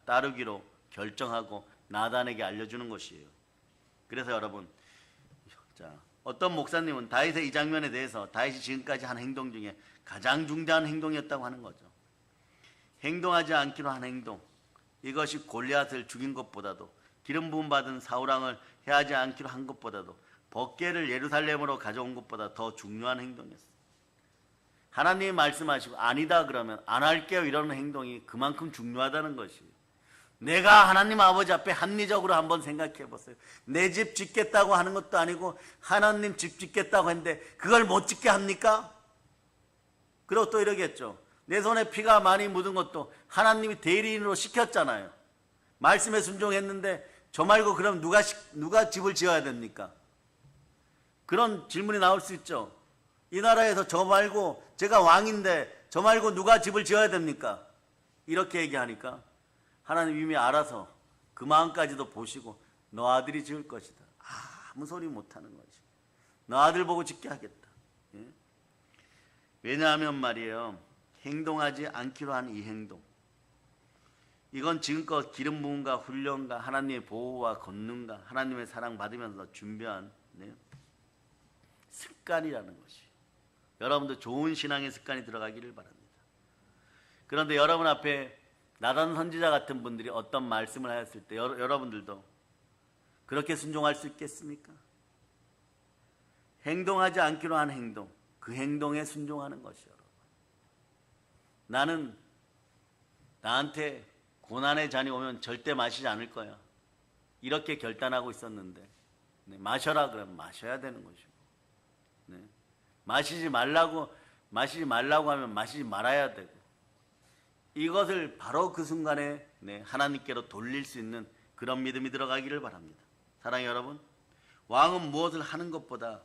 [SPEAKER 1] 따르기로 결정하고 나단에게 알려주는 것이에요. 그래서 여러분, 자, 어떤 목사님은 다윗의 이 장면에 대해서 다윗이 지금까지 한 행동 중에 가장 중대한 행동이었다고 하는 거죠. 행동하지 않기로 한 행동, 이것이 골리앗을 죽인 것보다도 기름 부음 받은 사울왕을 해하지 않기로 한 것보다도 법궤를 예루살렘으로 가져온 것보다 더 중요한 행동이었어요. 하나님이 말씀하시고 아니다 그러면 안 할게요 이러는 행동이 그만큼 중요하다는 것이에요. 내가 하나님 아버지 앞에 합리적으로 한번 생각해 보세요. 내 집 짓겠다고 하는 것도 아니고 하나님 집 짓겠다고 했는데 그걸 못 짓게 합니까? 그리고 또 이러겠죠. 내 손에 피가 많이 묻은 것도 하나님이 대리인으로 시켰잖아요. 말씀에 순종했는데 저 말고 그럼 누가 집을 지어야 됩니까? 그런 질문이 나올 수 있죠. 이 나라에서 저 말고 제가 왕인데 저 말고 누가 집을 지어야 됩니까? 이렇게 얘기하니까 하나님 이미 알아서 그 마음까지도 보시고 너 아들이 지을 것이다. 아무 소리 못하는 거지. 너 아들 보고 짓게 하겠다. 예? 왜냐하면 말이에요. 행동하지 않기로 한 이 행동. 이건 지금껏 기름 부음과 훈련과 하나님의 보호와 권능과 하나님의 사랑 받으면서 준비한 습관이라는 것이. 여러분도 좋은 신앙의 습관이 들어가기를 바랍니다. 그런데 여러분 앞에 나단 선지자 같은 분들이 어떤 말씀을 하였을 때 여러분들도 그렇게 순종할 수 있겠습니까? 행동하지 않기로 한 행동, 그 행동에 순종하는 것이요. 나는 나한테 고난의 잔이 오면 절대 마시지 않을 거야. 이렇게 결단하고 있었는데 마셔라 그러면 마셔야 되는 것이고 마시지 말라고 하면 마시지 말아야 되고 이것을 바로 그 순간에 하나님께로 돌릴 수 있는 그런 믿음이 들어가기를 바랍니다. 사랑의 여러분, 왕은 무엇을 하는 것보다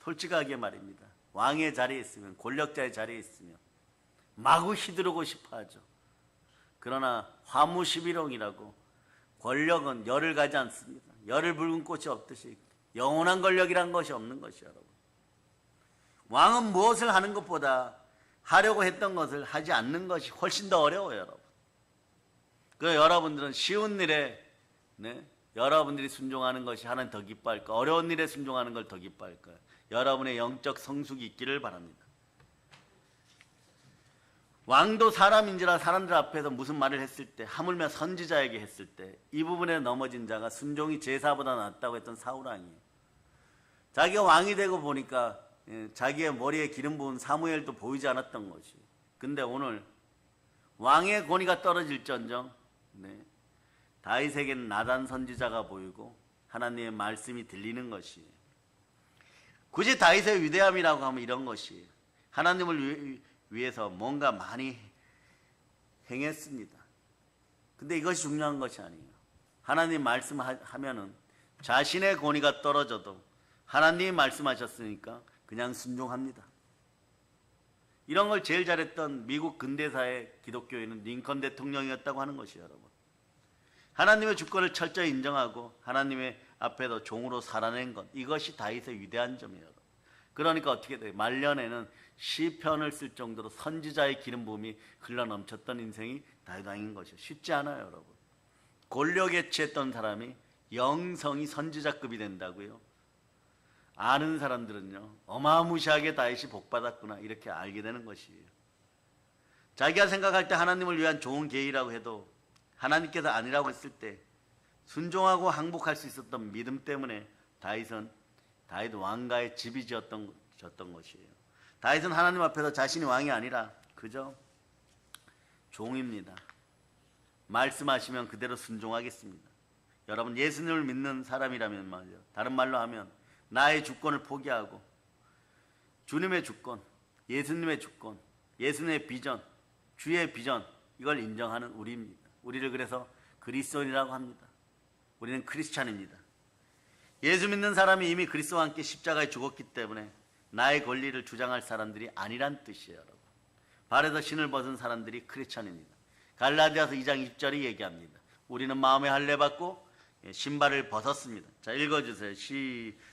[SPEAKER 1] 솔직하게 말입니다. 왕의 자리에 있으면, 권력자의 자리에 있으면 마구 휘두르고 싶어 하죠. 그러나 화무시비롱이라고 권력은 열을 가지 않습니다. 열을 붉은 꽃이 없듯이 영원한 권력이란 것이 없는 것이요. 여러분. 왕은 무엇을 하는 것보다 하려고 했던 것을 하지 않는 것이 훨씬 더 어려워요, 여러분. 그 여러분들은 쉬운 일에 여러분들이 순종하는 것이 하나님 더 기뻐할까? 어려운 일에 순종하는 걸 더 기뻐할까? 여러분의 영적 성숙이 있기를 바랍니다. 왕도 사람인지라 사람들 앞에서 무슨 말을 했을 때, 하물며 선지자에게 했을 때 이 부분에 넘어진 자가 순종이 제사보다 낫다고 했던 사울왕이에요. 자기가 왕이 되고 보니까 자기의 머리에 기름 부은 사무엘도 보이지 않았던 것이. 근데 오늘 왕의 권위가 떨어질전정 다윗에게는 나단 선지자가 보이고 하나님의 말씀이 들리는 것이에요. 굳이 다윗의 위대함이라고 하면 이런 것이에요. 하나님을 위해서 뭔가 많이 행했습니다. 근데 이것이 중요한 것이 아니에요. 하나님 말씀하면은 자신의 권위가 떨어져도 하나님이 말씀하셨으니까 그냥 순종합니다. 이런 걸 제일 잘했던 미국 근대사의 기독교인은 링컨 대통령이었다고 하는 것이에요, 여러분. 하나님의 주권을 철저히 인정하고 하나님의 앞에서 종으로 살아낸 것, 이것이 다윗의 위대한 점이에요. 그러니까 어떻게 돼요? 말년에는 시편을 쓸 정도로 선지자의 기름 부음이 흘러넘쳤던 인생이 다윗 왕인 것이에요. 쉽지 않아요, 여러분. 권력에 취했던 사람이 영성이 선지자급이 된다고요? 아는 사람들은요, 어마무시하게 다윗이 복받았구나 이렇게 알게 되는 것이에요. 자기가 생각할 때 하나님을 위한 좋은 계획이라고 해도 하나님께서 아니라고 했을 때 순종하고 항복할 수 있었던 믿음 때문에 다윗 왕가의 집이 졌던 것이에요. 다윗은 하나님 앞에서 자신이 왕이 아니라 그저 종입니다. 말씀하시면 그대로 순종하겠습니다. 여러분, 예수님을 믿는 사람이라면 말이죠. 다른 말로 하면 나의 주권을 포기하고 주님의 주권, 예수님의 주권, 예수님의 비전, 주의 비전, 이걸 인정하는 우리입니다. 우리를 그래서 그리스도인이라고 합니다. 우리는 크리스찬입니다. 예수 믿는 사람이 이미 그리스도와 함께 십자가에 죽었기 때문에 나의 권리를 주장할 사람들이 아니란 뜻이에요, 여러분. 발에서 신을 벗은 사람들이 크리스찬입니다. 갈라디아서 2장 20절이 얘기합니다. 우리는 마음에 할례 받고 신발을 벗었습니다. 자, 읽어주세요.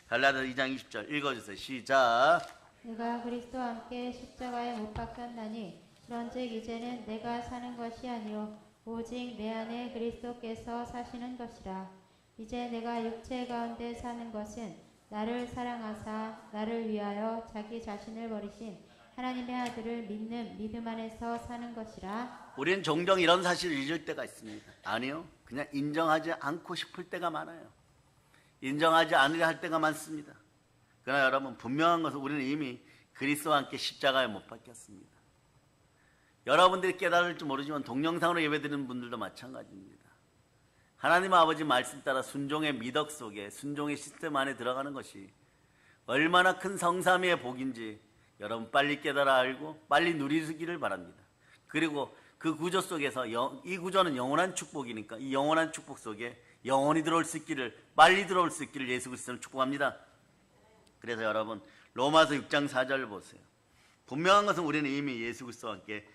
[SPEAKER 1] 갈라디아서 2장 20절 읽어주세요. 시작.
[SPEAKER 2] 내가 그리스도와 함께 십자가에 못 박혔나니 그런즉 이제는 내가 사는 것이 아니요 오직 내 안에 그리스도께서 사시는 것이라. 이제 내가 육체 가운데 사는 것은 나를 사랑하사 나를 위하여 자기 자신을 버리신 하나님의 아들을 믿는 믿음 안에서 사는 것이라.
[SPEAKER 1] 우리는 종종 이런 사실을 잊을 때가 있습니다. 아니요, 그냥 인정하지 않고 싶을 때가 많아요. 인정하지 않으려 할 때가 많습니다. 그러나 여러분, 분명한 것은 우리는 이미 그리스도와 함께 십자가에 못 박혔습니다. 여러분들이 깨달을지 모르지만 동영상으로 예배드리는 분들도 마찬가지입니다. 하나님 아버지 말씀 따라 순종의 미덕 속에, 순종의 시스템 안에 들어가는 것이 얼마나 큰 성삼위의 복인지 여러분 빨리 깨달아 알고 빨리 누리기를 바랍니다. 그리고 그 구조 속에서 이 구조는 영원한 축복이니까 이 영원한 축복 속에 영원히 들어올 수 있기를, 빨리 들어올 수 있기를 예수 그리스도는 축복합니다. 그래서 여러분, 로마서 6장 4절 보세요. 분명한 것은 우리는 이미 예수 그리스도와 함께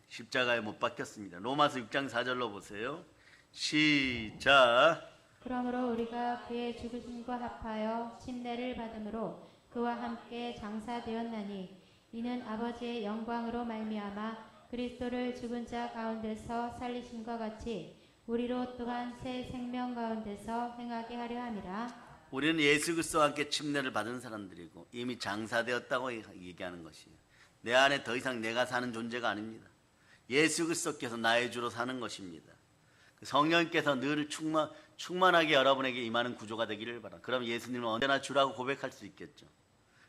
[SPEAKER 1] 십자가에 못 박혔습니다. 로마서 6장 4절로 보세요. 시작.
[SPEAKER 2] 그러므로 우리가 그의 죽으심과 합하여 침례를 받음으로 그와 함께 장사되었나니 이는 아버지의 영광으로 말미암아 그리스도를 죽은 자 가운데서 살리심과 같이 우리로 또한 새 생명 가운데서 행하게 하려 함이라.
[SPEAKER 1] 우리는 예수 그리스도와 함께 침례를 받은 사람들이고 이미 장사되었다고 얘기하는 것이에요. 내 안에 더 이상 내가 사는 존재가 아닙니다. 예수 그리스도께서 나의 주로 사는 것입니다. 성령께서 늘 충만하게 여러분에게 임하는 구조가 되기를 바랍니다. 그럼 예수님은 언제나 주라고 고백할 수 있겠죠.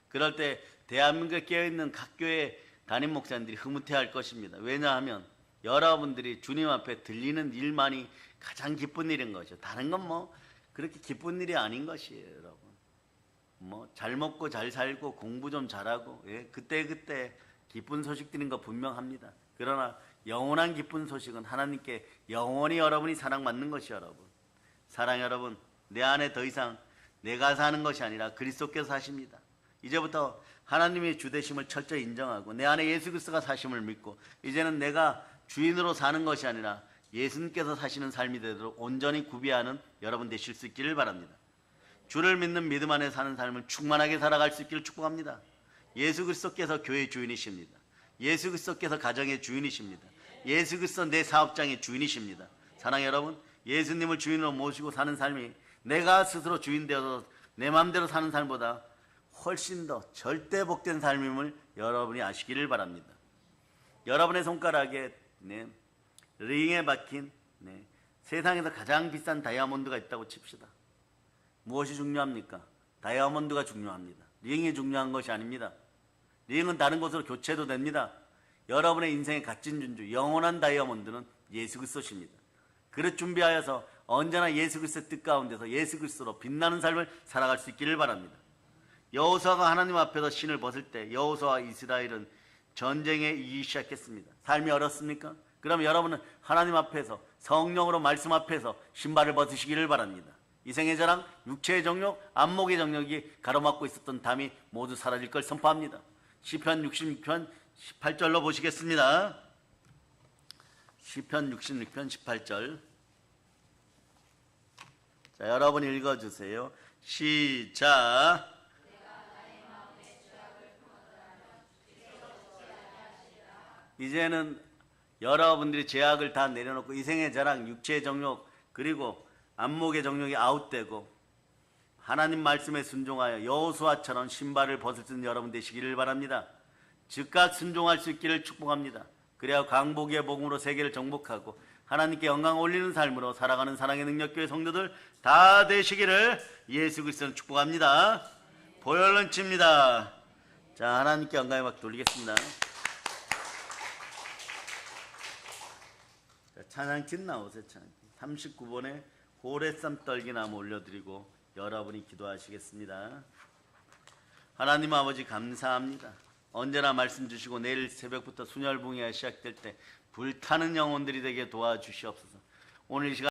[SPEAKER 1] 그럴 때 대한민국에 깨어있는 각 교회 담임 목사님들이 흐뭇해할 것입니다. 왜냐하면 여러분들이 주님 앞에 들리는 일만이 가장 기쁜 일인 거죠. 다른 건 그렇게 기쁜 일이 아닌 것이에요, 여러분. 잘 먹고 잘 살고 공부 좀 잘하고 그때 기쁜 소식 드리는 거 분명합니다. 그러나 영원한 기쁜 소식은 하나님께 영원히 여러분이 사랑받는 것이 여러분. 사랑 여러분, 내 안에 더 이상 내가 사는 것이 아니라 그리스도께서 사십니다. 이제부터 하나님의 주되심을 철저히 인정하고 내 안에 예수 그리스도가 사심을 믿고 이제는 내가 주인으로 사는 것이 아니라 예수님께서 사시는 삶이 되도록 온전히 구비하는 여러분 되실 수 있기를 바랍니다. 주를 믿는 믿음 안에 사는 삶을 충만하게 살아갈 수 있기를 축복합니다. 예수 그리스도께서 교회의 주인이십니다. 예수 그리스도께서 가정의 주인이십니다. 예수 그리스도 내 사업장의 주인이십니다. 사랑하는 여러분, 예수님을 주인으로 모시고 사는 삶이 내가 스스로 주인 되어서 내 마음대로 사는 삶보다 훨씬 더 절대 복된 삶임을 여러분이 아시기를 바랍니다. 여러분의 손가락에 링에 박힌 세상에서 가장 비싼 다이아몬드가 있다고 칩시다. 무엇이 중요합니까? 다이아몬드가 중요합니다. 링이 중요한 것이 아닙니다. 링은 다른 곳으로 교체도 됩니다. 여러분의 인생의 값진 준주, 영원한 다이아몬드는 예수 그리스도십니다. 그릇 준비하여서 언제나 예수 그리스도의 뜻 가운데서 예수 그리스도로 빛나는 삶을 살아갈 수 있기를 바랍니다. 여호수아가 하나님 앞에서 신을 벗을 때 여호수아와 이스라엘은 전쟁에 이기기 시작했습니다. 삶이 어렵습니까? 그럼 여러분은 하나님 앞에서 성령으로 말씀 앞에서 신발을 벗으시기를 바랍니다. 이생의 자랑, 육체의 정욕, 안목의 정욕이 가로막고 있었던 담이 모두 사라질 걸 선포합니다. 시편 66편 18절로 보시겠습니다. 시편 66편 18절. 자, 여러분 읽어주세요. 시작. 이제는 여러분들이 제약을 다 내려놓고 이생의 자랑, 육체의 정욕, 그리고 안목의 정욕이 아웃되고 하나님 말씀에 순종하여 여호수아처럼 신발을 벗을 수 있는 여러분 되시기를 바랍니다. 즉각 순종할 수 있기를 축복합니다. 그래야 강복의 복음으로 세계를 정복하고 하나님께 영광 올리는 삶으로 살아가는 사랑의 능력교회 성도들 다 되시기를 예수 그리스도는 축복합니다. 보혈런치입니다. 자, 하나님께 영광의 박 돌리겠습니다. 찬양팀 나오세요. 찬양팀 39번에 호레쌈 떨기나무 올려드리고 여러분이 기도하시겠습니다. 하나님 아버지 감사합니다. 언제나 말씀 주시고 내일 새벽부터 순혈붕이가 시작될 때 불타는 영혼들이 되게 도와주시옵소서. 오늘 이 시간